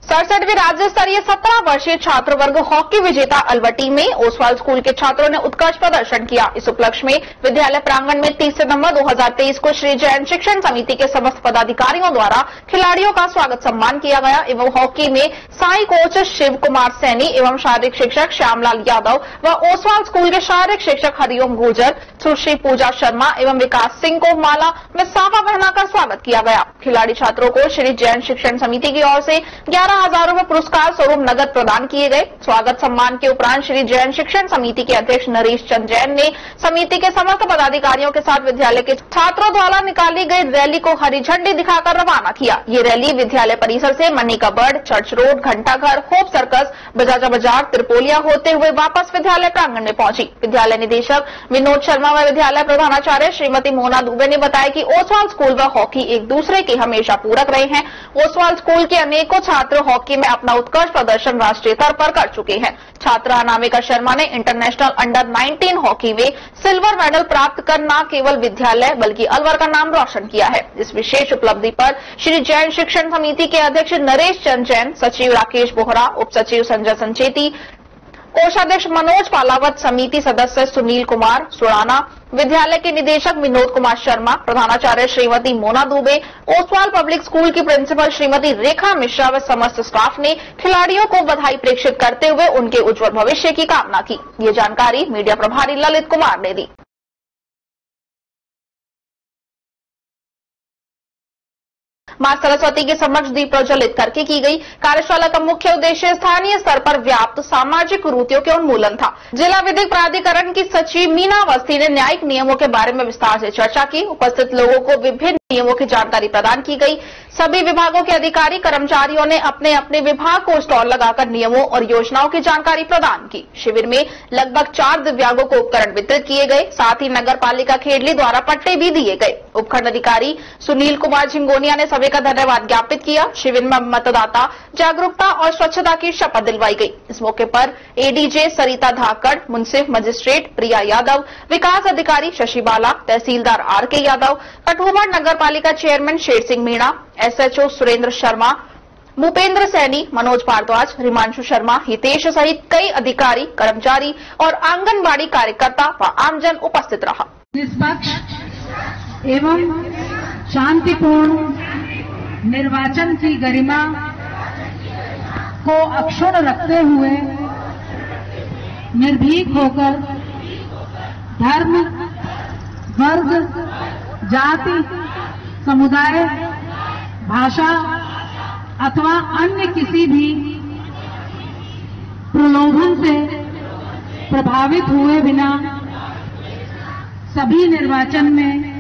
67वीं राज्य स्तरीय 17 वर्षीय छात्र वर्ग हॉकी विजेता अलवटी में ओसवाल स्कूल के छात्रों ने उत्कृष्ट प्रदर्शन किया। इस उपलक्ष्य में विद्यालय प्रांगण में 30 सितंबर 2023 को श्री जैन शिक्षण समिति के समस्त पदाधिकारियों द्वारा खिलाड़ियों का स्वागत सम्मान किया गया एवं हॉकी में साई कोच शिव कुमार सैनी एवं शारीरिक शिक्षक श्यामलाल यादव व ओसवाल स्कूल के शारीरिक शिक्षक हरिओम गुर्जर, सुश्री पूजा शर्मा एवं विकास सिंह को माला में साफा पहनाकर स्वागत किया गया। खिलाड़ी छात्रों को श्री जैन शिक्षण समिति की ओर से 11,000 रुपए पुरस्कार स्वरूप नगद प्रदान किए गए। स्वागत सम्मान के उपरांत श्री जैन शिक्षण समिति के अध्यक्ष नरेश चंद जैन ने समिति के समस्त पदाधिकारियों के साथ विद्यालय के छात्रों द्वारा निकाली गई रैली को हरी झंडी दिखाकर रवाना किया। ये रैली विद्यालय परिसर से मनी कबर्ड, चर्च रोड, घंटाघर, होप सर्कस, बजाजा बाजार, त्रिपोलिया होते हुए वापस विद्यालय प्रांगण में पहुंची। विद्यालय निदेशक विनोद शर्मा व विद्यालय प्रधानाचार्य श्रीमती मोना दुबे ने बताया कि ओसवाल स्कूल व हॉकी एक दूसरे के हमेशा पूरक रहे हैं। ओसवाल स्कूल के अनेकों छात्र हॉकी में अपना उत्कृष्ट प्रदर्शन राष्ट्रीय स्तर पर कर चुके हैं। छात्रा अनामिका शर्मा ने इंटरनेशनल अंडर 19 हॉकी में सिल्वर मेडल प्राप्त कर न केवल विद्यालय बल्कि अलवर का नाम रोशन किया है। इस विशेष उपलब्धि पर श्री जैन शिक्षण समिति के अध्यक्ष नरेश चंद जैन, सचिव राकेश बोहरा, उप सचिव संजय संचेती, कोषाध्यक्ष मनोज पालावत, समिति सदस्य सुनील कुमार सुराना, विद्यालय के निदेशक विनोद कुमार शर्मा, प्रधानाचार्य श्रीमती मोना दुबे, ओसवाल पब्लिक स्कूल की प्रिंसिपल श्रीमती रेखा मिश्रा व समस्त स्टाफ ने खिलाड़ियों को बधाई प्रेषित करते हुए उनके उज्जवल भविष्य की कामना की। ये जानकारी मीडिया प्रभारी ललित कुमार ने दी। मां सरस्वती के समक्ष दीप प्रज्वलित करके की गई कार्यशाला का मुख्य उद्देश्य स्थानीय स्तर पर व्याप्त सामाजिक कुरीतियों के उन्मूलन था। जिला विधिक प्राधिकरण की सचिव मीना अवस्थी ने न्यायिक नियमों के बारे में विस्तार से चर्चा की। उपस्थित लोगों को विभिन्न नियमों की जानकारी प्रदान की गई। सभी विभागों के अधिकारी कर्मचारियों ने अपने अपने विभाग को स्टॉल लगाकर नियमों और योजनाओं की जानकारी प्रदान की। शिविर में लगभग 4 दिव्यांगों को उपकरण वितरित किए गए। साथ ही नगर पालिका खेडली द्वारा पट्टे भी दिए गए। उपखंड अधिकारी सुनील कुमार झिंगोनिया ने सभी का धन्यवाद ज्ञापित किया। शिविर में मतदाता जागरूकता और स्वच्छता की शपथ दिलवाई गई। इस मौके पर एडीजे सरिता धाकड़, मुंसिफ मजिस्ट्रेट प्रिया यादव, विकास अधिकारी शशि बाला, तहसीलदार RK यादव, कठुमर नगर पालिका चेयरमैन शेर सिंह मीणा, SHO सुरेंद्र शर्मा, भूपेंद्र सैनी, मनोज भारद्वाज, हिमांशु शर्मा, हितेश सहित कई अधिकारी, कर्मचारी और आंगनबाड़ी कार्यकर्ता व आमजन उपस्थित रहा। निष्पक्ष एवं शांतिपूर्ण निर्वाचन की गरिमा को अक्षुण्ण रखते हुए निर्भीक होकर धर्म, वर्ग, जाति, समुदाय, भाषा अथवा अन्य किसी भी प्रलोभन से प्रभावित हुए बिना सभी निर्वाचन में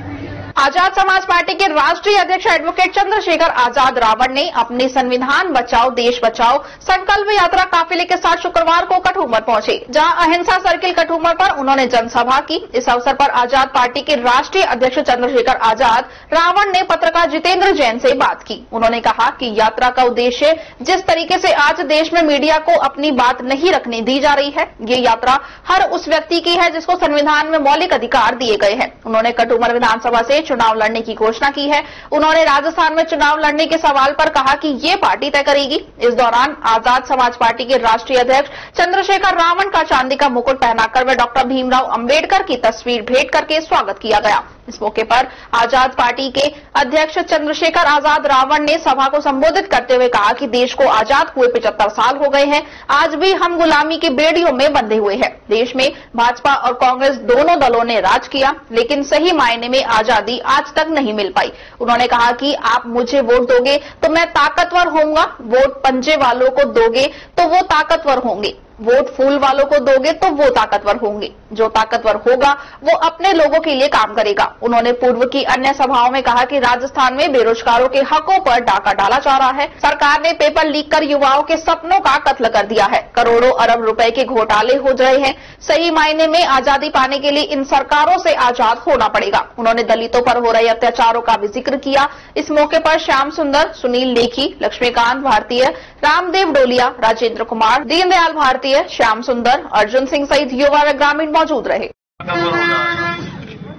आजाद समाज पार्टी के राष्ट्रीय अध्यक्ष एडवोकेट चंद्रशेखर आजाद रावण ने अपनी संविधान बचाओ देश बचाओ संकल्प यात्रा काफिले के साथ शुक्रवार को कठुमर पहुंचे, जहां अहिंसा सर्किल कठुमर पर उन्होंने जनसभा की। इस अवसर पर आजाद पार्टी के राष्ट्रीय अध्यक्ष चंद्रशेखर आजाद रावण ने पत्रकार जितेंद्र जैन से बात की। उन्होंने कहा कि यात्रा का उद्देश्य जिस तरीके से आज देश में मीडिया को अपनी बात नहीं रखने दी जा रही है, ये यात्रा हर उस व्यक्ति की है जिसको संविधान में मौलिक अधिकार दिए गए हैं। उन्होंने कठुमर विधानसभा से चुनाव लड़ने की घोषणा की है। उन्होंने राजस्थान में चुनाव लड़ने के सवाल पर कहा कि ये पार्टी तय करेगी। इस दौरान आजाद समाज पार्टी के राष्ट्रीय अध्यक्ष चंद्रशेखर रावण का चांदी का मुकुट पहनाकर व डॉक्टर भीमराव अंबेडकर की तस्वीर भेंट करके स्वागत किया गया। इस मौके पर आजाद पार्टी के अध्यक्ष चंद्रशेखर आजाद रावण ने सभा को संबोधित करते हुए कहा कि देश को आजाद हुए 75 साल हो गए हैं, आज भी हम गुलामी की बेड़ियों में बंधे हुए हैं। देश में भाजपा और कांग्रेस दोनों दलों ने राज किया, लेकिन सही मायने में आजादी आज तक नहीं मिल पाई। उन्होंने कहा कि आप मुझे वोट दोगे तो मैं ताकतवर होऊंगा, वोट पंजे वालों को दोगे तो वो ताकतवर होंगे, वोट फूल वालों को दोगे तो वो ताकतवर होंगे। जो ताकतवर होगा वो अपने लोगों के लिए काम करेगा। उन्होंने पूर्व की अन्य सभाओं में कहा कि राजस्थान में बेरोजगारों के हकों पर डाका डाला जा रहा है। सरकार ने पेपर लीक कर युवाओं के सपनों का कत्ल कर दिया है। करोड़ों अरब रुपए के घोटाले हो रहे हैं। सही मायने में आजादी पाने के लिए इन सरकारों से आजाद होना पड़ेगा। उन्होंने दलितों पर हो रहे अत्याचारों का भी जिक्र किया। इस मौके पर श्याम सुंदर, सुनील लेखी, लक्ष्मीकांत भारतीय, रामदेव डोलिया, राजेंद्र कुमार, दीनदयाल भारतीय, श्याम सुंदर, अर्जुन सिंह सहित युवा व ग्रामीण मौजूद रहे।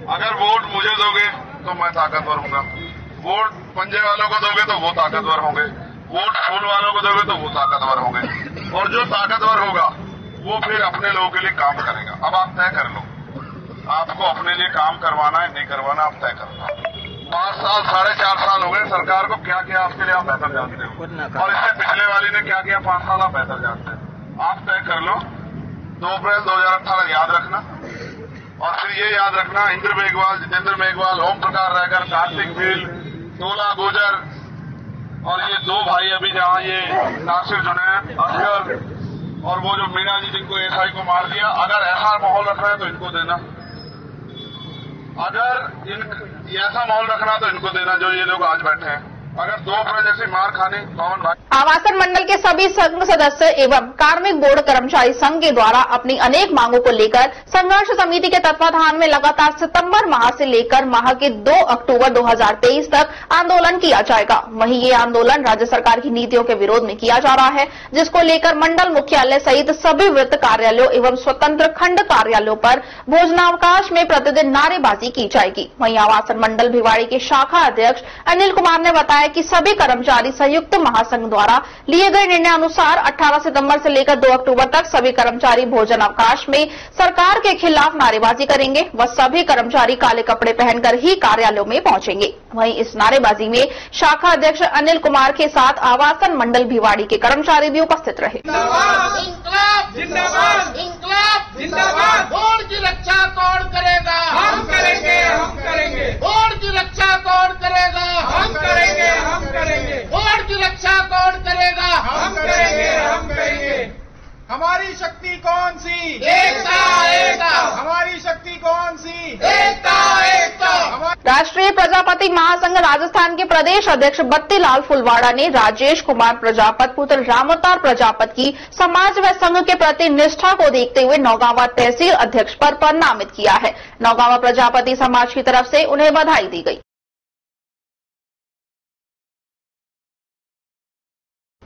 अगर वोट मुझे दोगे तो मैं ताकतवर हूँगा, वोट पंजे वालों को दोगे तो वो ताकतवर होंगे, वोट फूल वालों को दोगे तो वो ताकतवर होंगे, और जो ताकतवर होगा वो फिर अपने लोगों के लिए काम करेगा। अब आप तय कर लो, आपको अपने लिए काम करवाना है नहीं करवाना, आप तय कर लो। 5 साल 4.5 साल हो गए सरकार को, क्या किया आपके लिए आप बेहतर जानते हो, और इससे पिछले वाली ने क्या किया 5 साल आप बेहतर जानते हैं। आप तय कर लो, 2 अप्रैल 2018 याद रखना, और फिर ये याद रखना इंद्र मेघवाल, जितेंद्र मेघवाल, ओम प्रकाश रायकर, कार्तिक भील, तोला गुजर और ये 2 भाई अभी जहाँ ये नासिर जुनैद, असगर और वो जो मीना जी जिनको एसआई को मार दिया, अगर ऐसा माहौल रखना है तो इनको देना, अगर ऐसा माहौल रखना तो इनको देना जो ये लोग आज बैठे हैं। अगर 2 अप्रैल जैसी मार खानी कौन भाई। आवासन मंडल के सभी संघ सदस्य एवं कार्मिक बोर्ड कर्मचारी संघ के द्वारा अपनी अनेक मांगों को लेकर संघर्ष समिति के तत्वाधान में लगातार सितंबर माह से लेकर माह के 2 अक्टूबर 2023 तक आंदोलन किया जाएगा। वहीं ये आंदोलन राज्य सरकार की नीतियों के विरोध में किया जा रहा है, जिसको लेकर मंडल मुख्यालय सहित सभी वृत्त कार्यालयों एवं स्वतंत्र खंड कार्यालयों पर भोजनावकाश में प्रतिदिन नारेबाजी की जाएगी। वहीं आवासन मंडल भिवाड़ी के शाखा अध्यक्ष अनिल कुमार ने बताया कि सभी कर्मचारी संयुक्त महासंघ द्वारा लिए गए निर्णय अनुसार 18 सितंबर से लेकर 2 अक्टूबर तक सभी कर्मचारी भोजन अवकाश में सरकार के खिलाफ नारेबाजी करेंगे व सभी कर्मचारी काले कपड़े पहनकर ही कार्यालयों में पहुंचेंगे। वहीं इस नारेबाजी में शाखा अध्यक्ष अनिल कुमार के साथ आवासन मंडल भिवाड़ी के कर्मचारी भी उपस्थित रहे। बोर्ड की रक्षा कौन करेगा? हम करेंगे, हम करेंगे। बोर्ड की रक्षा कौन करेगा? हम करेंगे, हम करेंगे। बोर्ड की रक्षा कौन करेगा? हम करेंगे, हम करेंगे। हमारी शक्ति कौन सी? एकता, एकता। हमारी शक्ति कौन सी? एकता, एकता। राष्ट्रीय प्रजापति महासंघ राजस्थान के प्रदेश अध्यक्ष बत्तीलाल फुलवाड़ा ने राजेश कुमार प्रजापत पुत्र रामोतार प्रजापत की समाज व संघ के प्रति निष्ठा को देखते हुए नौगांवा तहसील अध्यक्ष पद पर नामित किया है। नौगांवा प्रजापति समाज की तरफ से उन्हें बधाई दी गई।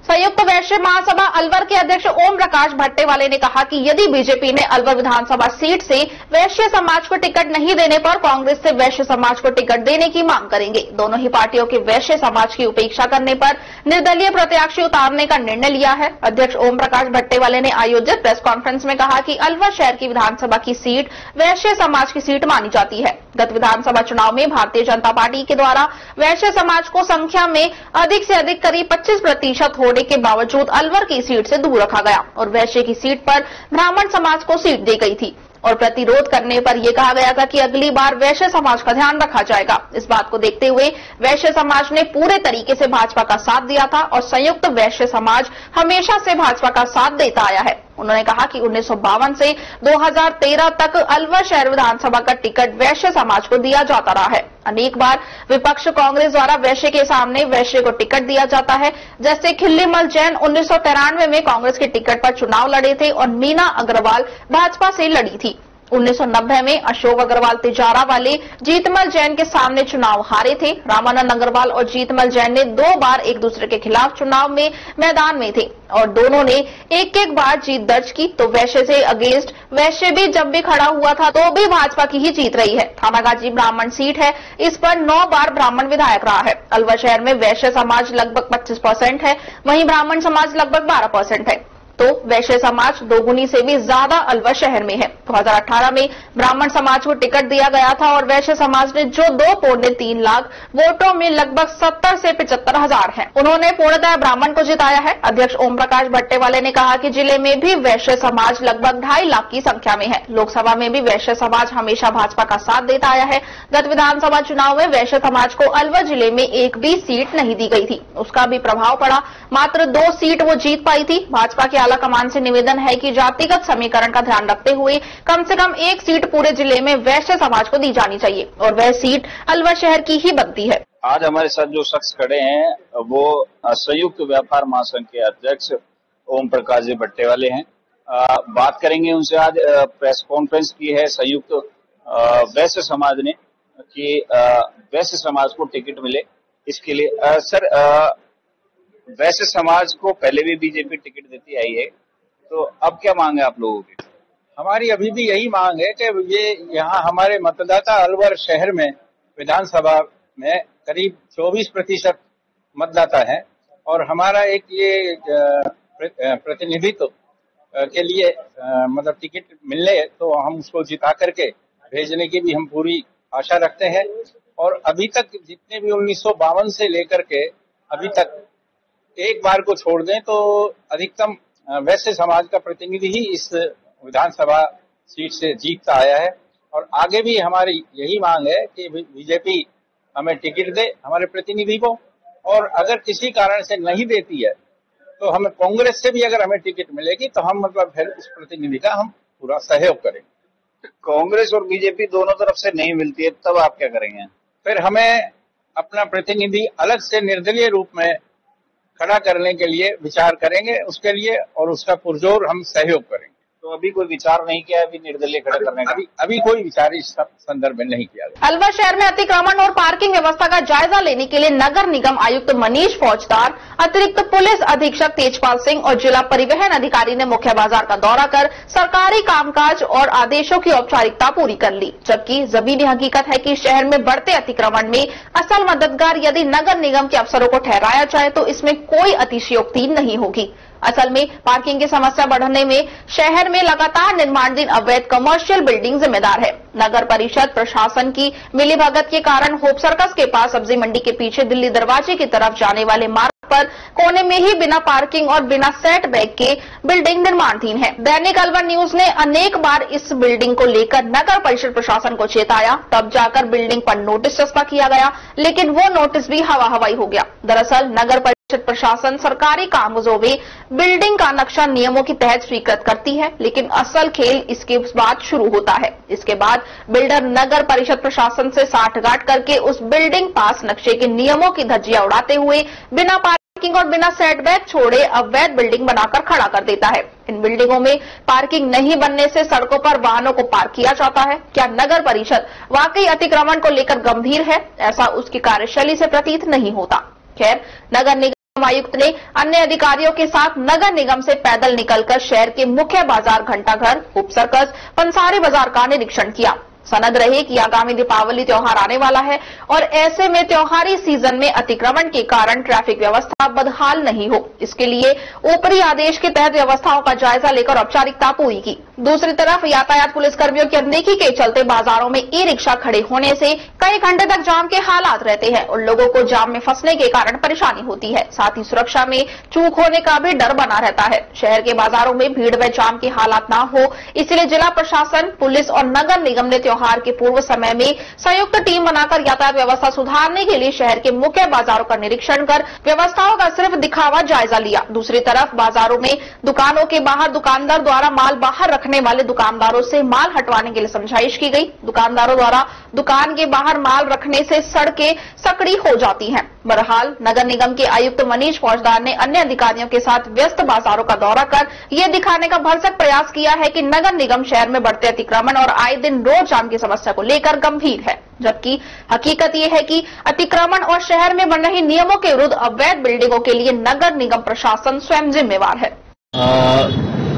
संयुक्त वैश्य महासभा अलवर के अध्यक्ष ओम प्रकाश भट्टेवाले ने कहा कि यदि बीजेपी ने अलवर विधानसभा सीट से वैश्य समाज को टिकट नहीं देने पर कांग्रेस से वैश्य समाज को टिकट देने की मांग करेंगे। दोनों ही पार्टियों के वैश्य समाज की उपेक्षा करने पर निर्दलीय प्रत्याशी उतारने का निर्णय लिया है। अध्यक्ष ओम प्रकाश भट्टेवाले ने आयोजित प्रेस कॉन्फ्रेंस में कहा कि अलवर शहर की विधानसभा की सीट वैश्य समाज की सीट मानी जाती है। गत विधानसभा चुनाव में भारतीय जनता पार्टी के द्वारा वैश्य समाज को संख्या में अधिक से अधिक करीब 25% होने के बावजूद अलवर की सीट से दूर रखा गया और वैश्य की सीट पर ब्राह्मण समाज को सीट दी गई थी और प्रतिरोध करने पर यह कहा गया था कि अगली बार वैश्य समाज का ध्यान रखा जाएगा। इस बात को देखते हुए वैश्य समाज ने पूरे तरीके से भाजपा का साथ दिया था और संयुक्त वैश्य समाज हमेशा से भाजपा का साथ देता आया है। उन्होंने कहा कि 1952 से 2013 तक अलवर शहर विधानसभा का टिकट वैश्य समाज को दिया जाता रहा है। अनेक बार विपक्ष कांग्रेस द्वारा वैश्य के सामने वैश्य को टिकट दिया जाता है। जैसे खिल्लीमल जैन 1993 में कांग्रेस के टिकट पर चुनाव लड़े थे और मीना अग्रवाल भाजपा से लड़ी थी। 1990 में अशोक अग्रवाल तिजारा वाले जीतमल जैन के सामने चुनाव हारे थे। रामानंद अग्रवाल और जीतमल जैन ने 2 बार एक दूसरे के खिलाफ चुनाव में मैदान में थे और दोनों ने एक बार जीत दर्ज की। तो वैश्य से अगेंस्ट वैश्य भी जब भी खड़ा हुआ था तो भी भाजपा की ही जीत रही है। थानागाजी ब्राह्मण सीट है, इस पर 9 बार ब्राह्मण विधायक रहा है। अलवर शहर में वैश्य समाज लगभग 25% है, वहीं ब्राह्मण समाज लगभग 12% है। तो वैश्य समाज दोगुनी से भी ज्यादा अलवर शहर में है। 2018 में ब्राह्मण समाज को टिकट दिया गया था और वैश्य समाज ने जो 2.3 लाख वोटों में लगभग 70 से 75 हजार है, उन्होंने पूर्णतः ब्राह्मण को जिताया है। अध्यक्ष ओम प्रकाश भट्टेवाले ने कहा कि जिले में भी वैश्य समाज लगभग 2.5 लाख की संख्या में है। लोकसभा में भी वैश्य समाज हमेशा भाजपा का साथ देता आया है। गत विधानसभा चुनाव में वैश्य समाज को अलवर जिले में एक भी सीट नहीं दी गई थी, उसका भी प्रभाव पड़ा। मात्र 2 सीट वो जीत पाई थी। भाजपा के आला कमान से निवेदन है कि जातिगत समीकरण का ध्यान रखते हुए कम से कम 1 सीट पूरे जिले में वैश्य समाज को दी जानी चाहिए और वह सीट अलवर शहर की ही बनती है। आज हमारे साथ जो शख्स खड़े हैं वो संयुक्त व्यापार महासंघ के अध्यक्ष ओम प्रकाश जी भट्टेवाले हैं। बात करेंगे उनसे। आज प्रेस कॉन्फ्रेंस की है संयुक्त वैश्य समाज ने कि वैश्य समाज को टिकट मिले, इसके लिए सर वैश्य समाज को पहले भी बीजेपी टिकट देती आई है, तो अब क्या मांग है आप लोगों की? हमारी अभी भी यही मांग है कि ये यहाँ हमारे मतदाता अलवर शहर में विधानसभा में करीब 24% मतदाता है और हमारा एक ये प्रतिनिधित्व के लिए मतलब टिकट मिलने तो हम उसको जिता करके भेजने की भी हम पूरी आशा रखते हैं। और अभी तक जितने भी 1952 से लेकर के अभी तक एक बार को छोड़ दें तो अधिकतम वैश्य समाज का प्रतिनिधि ही इस विधानसभा सीट से जीतता आया है और आगे भी हमारी यही मांग है कि बीजेपी हमें टिकट दे हमारे प्रतिनिधि को, और अगर किसी कारण से नहीं देती है तो हमें कांग्रेस से भी अगर हमें टिकट मिलेगी तो हम मतलब फिर उस प्रतिनिधि का हम पूरा सहयोग करेंगे। कांग्रेस और बीजेपी दोनों तरफ से नहीं मिलती है तब आप क्या करेंगे? फिर हमें अपना प्रतिनिधि अलग से निर्दलीय रूप में खड़ा करने के लिए विचार करेंगे उसके लिए, और उसका पुरजोर हम सहयोग करेंगे। तो अभी कोई विचार नहीं किया अभी निर्दलीय खड़ा करने का? अभी कोई विचार इस संदर्भ में नहीं किया गया। अलवर शहर में अतिक्रमण और पार्किंग व्यवस्था का जायजा लेने के लिए नगर निगम आयुक्त मनीष फौजदार, अतिरिक्त पुलिस अधीक्षक तेजपाल सिंह और जिला परिवहन अधिकारी ने मुख्य बाजार का दौरा कर सरकारी कामकाज और आदेशों की औपचारिकता पूरी कर ली। जबकि जमीनी हकीकत है कि शहर में बढ़ते अतिक्रमण में असल मददगार यदि नगर निगम के अफसरों को ठहराया जाए तो इसमें कोई अतिशयोक्ति नहीं होगी। असल में पार्किंग की समस्या बढ़ने में शहर में लगातार निर्माणाधीन अवैध कमर्शियल बिल्डिंग जिम्मेदार है। नगर परिषद प्रशासन की मिलीभगत के कारण होप सर्कस के पास सब्जी मंडी के पीछे दिल्ली दरवाजे की तरफ जाने वाले मार्ग पर कोने में ही बिना पार्किंग और बिना सेट बैक के बिल्डिंग निर्माणाधीन है। दैनिक अलवर न्यूज ने अनेक बार इस बिल्डिंग को लेकर नगर परिषद प्रशासन को चेताया, तब जाकर बिल्डिंग पर नोटिस चस्पा किया गया, लेकिन वो नोटिस भी हवा हवाई हो गया। दरअसल नगर परिषद प्रशासन सरकारी कामों में बिल्डिंग का नक्शा नियमों के तहत स्वीकृत करती है, लेकिन असल खेल इसके बाद शुरू होता है। इसके बाद बिल्डर नगर परिषद प्रशासन से साठगांठ करके उस बिल्डिंग पास नक्शे के नियमों की धज्जियां उड़ाते हुए बिना पार्किंग और बिना सेटबैक छोड़े अवैध बिल्डिंग बनाकर खड़ा कर देता है। इन बिल्डिंगों में पार्किंग नहीं बनने से सड़कों पर वाहनों को पार्क किया जाता है। क्या नगर परिषद वाकई अतिक्रमण को लेकर गंभीर है? ऐसा उसकी कार्यशैली से प्रतीत नहीं होता। खैर, नगर निगम आयुक्त ने अन्य अधिकारियों के साथ नगर निगम से पैदल निकलकर शहर के मुख्य बाजार घंटाघर, उप सर्कस, पंसारी बाजार का निरीक्षण किया। सनद रहे कि आगामी दीपावली त्योहार आने वाला है और ऐसे में त्योहारी सीजन में अतिक्रमण के कारण ट्रैफिक व्यवस्था बदहाल नहीं हो, इसके लिए ऊपरी आदेश के तहत व्यवस्थाओं का जायजा लेकर औपचारिकता पूरी की। दूसरी तरफ यातायात पुलिसकर्मियों की अनदेखी के चलते बाजारों में ई रिक्शा खड़े होने से कई घंटे तक जाम के हालात रहते हैं और लोगों को जाम में फंसने के कारण परेशानी होती है। साथ ही सुरक्षा में चूक होने का भी डर बना रहता है। शहर के बाजारों में भीड़ व जाम के हालात न हो, इसलिए जिला प्रशासन, पुलिस और नगर निगम ने त्योहार के पूर्व समय में संयुक्त टीम बनाकर यातायात व्यवस्था सुधारने के लिए शहर के मुख्य बाजारों का निरीक्षण कर व्यवस्थाओं का सिर्फ दिखावा जायजा लिया। दूसरी तरफ बाजारों में दुकानों के बाहर दुकानदार द्वारा माल बाहर रखने वाले दुकानदारों से माल हटवाने के लिए समझाइश की गई। दुकानदारों द्वारा दुकान के बाहर माल रखने से सड़कें सकड़ी हो जाती हैं। बहरहाल नगर निगम के आयुक्त मनीष फौजदार ने अन्य अधिकारियों के साथ व्यस्त बाजारों का दौरा कर ये दिखाने का भरसक प्रयास किया है कि नगर निगम शहर में बढ़ते अतिक्रमण और आए दिन रोड जाम की समस्या को लेकर गंभीर है, जबकि हकीकत ये है कि अतिक्रमण और शहर में बन रही नियमों के विरुद्ध अवैध बिल्डिंगों के लिए नगर निगम प्रशासन स्वयं जिम्मेवार है।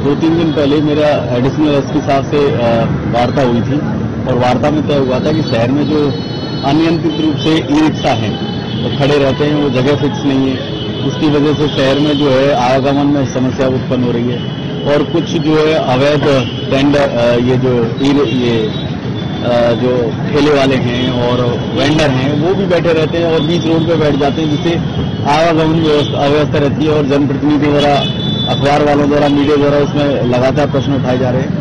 2-3 दिन पहले मेरा एडिशनल एसपी साहब से वार्ता हुई थी और वार्ता में तय हुआ था कि शहर में जो अनियंत्रित रूप से ई रिक्शा है वो खड़े रहते हैं, वो जगह फिक्स नहीं है, उसकी वजह से शहर में जो है आवागमन में समस्या उत्पन्न हो रही है। और कुछ जो है अवैध टेंडर जो ठेले वाले हैं और वेंडर हैं वो भी बैठे रहते हैं और बीच रोड पे बैठ जाते हैं, जिससे आवागमन अव्यवस्था रहती है और जनप्रतिनिधि द्वारा, अखबार वालों द्वारा, मीडिया द्वारा उसमें लगातार प्रश्न उठाए जा रहे हैं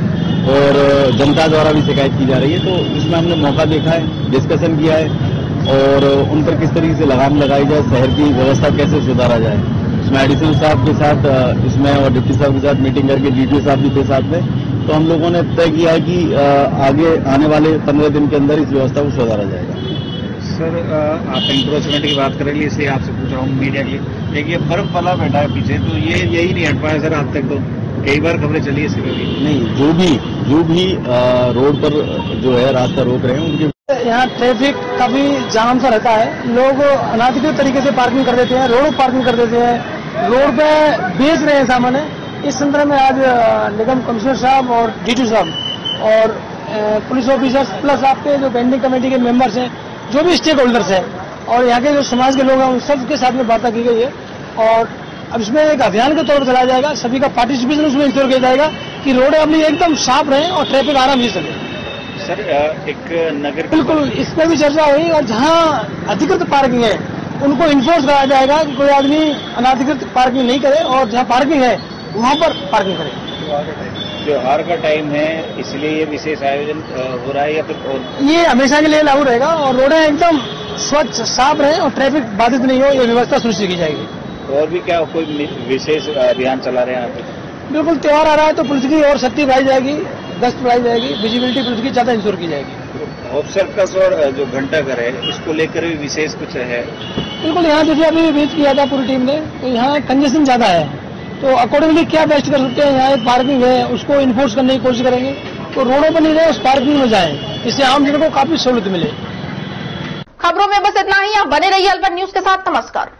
और जनता द्वारा भी शिकायत की जा रही है। तो इसमें हमने मौका देखा है, डिस्कशन किया है और उन पर किस तरीके से लगाम लगाई जाए, शहर की व्यवस्था कैसे सुधारा जाए। इसमें एडिशनल साहब के साथ इसमें और डिप्टी साहब के साथ मीटिंग करके डीटीओ साहब भी थे साथ में, तो हम लोगों ने तय किया है कि आगे आने वाले 15 दिन के अंदर इस व्यवस्था को सुधारा जाएगा। सर, आप इंक्रोचमेंट की बात करेंगे इसलिए आपसे पूछ रहा हूँ मीडिया की। देखिए बर्फ वाला बैठा है पीछे, तो ये यही नहीं हट पाया सर आज तक, तो कई बार खबरें चली इसके भी। नहीं, जो भी रोड पर जो है रास्ता रोक रहे हैं उनके यहाँ ट्रैफिक काफी जाम सा रहता है। लोग अनाधिकृत तरीके से पार्किंग कर देते हैं, रोड पर पार्किंग कर देते हैं, रोड पे बेच रहे हैं सामान। इस संदर्भ में आज निगम कमिश्नर साहब और डीटी साहब और पुलिस ऑफिसर्स प्लस आपके जो पेंडिंग कमेटी के मेंबर्स हैं, जो भी स्टेक होल्डर्स हैं और यहाँ के जो समाज के लोग हैं, उन सबके साथ में वार्ता की गई है और अब इसमें एक अभियान के तौर पर चलाया जाएगा। सभी का पार्टिसिपेशन उसमें इंश्योर किया जाएगा कि रोडें अपनी एकदम साफ रहें और ट्रैफिक आराम से चले। सर, एक नगर बिल्कुल इस पर भी चर्चा हुई और जहाँ अधिकृत पार्किंग है उनको इन्फोर्स कराया जाएगा कि कोई आदमी अनाधिकृत पार्किंग नहीं करे और जहाँ पार्किंग है वहाँ पर पार्किंग करे। त्योहार का टाइम है इसलिए ये विशेष आयोजन हो रहा है या फिर ये हमेशा के लिए लागू रहेगा और रोडें एकदम स्वच्छ साफ रहे और ट्रैफिक बाधित नहीं हो, ये व्यवस्था सुनिश्चित की जाएगी। और भी क्या कोई विशेष अभियान चला रहे हैं आप? बिल्कुल, त्योहार आ रहा है तो पुलिस की और शक्ति बढ़ाई जाएगी, गश्त बढ़ाई जाएगी, विजिबिलिटी पुलिस की ज्यादा इंश्योर की जाएगी। ऑफ सर्कस और जो घंटाघर है इसको लेकर भी विशेष कुछ है? बिल्कुल, यहाँ जैसे अभी विजिट किया था पूरी टीम ने, तो यहाँ कंजेशन ज्यादा है, तो अकॉर्डिंगली क्या बेस्ट कर सकते हैं। यहाँ एक पार्किंग है उसको इन्फोर्स करने की कोशिश करेंगे, तो रोडों पर नहीं रहे उस पार्किंग में जाएं, इससे आम जनों को काफी सहूलियत मिले। खबरों में बस इतना ही। आप बने रहिए अलवर न्यूज के साथ। नमस्कार।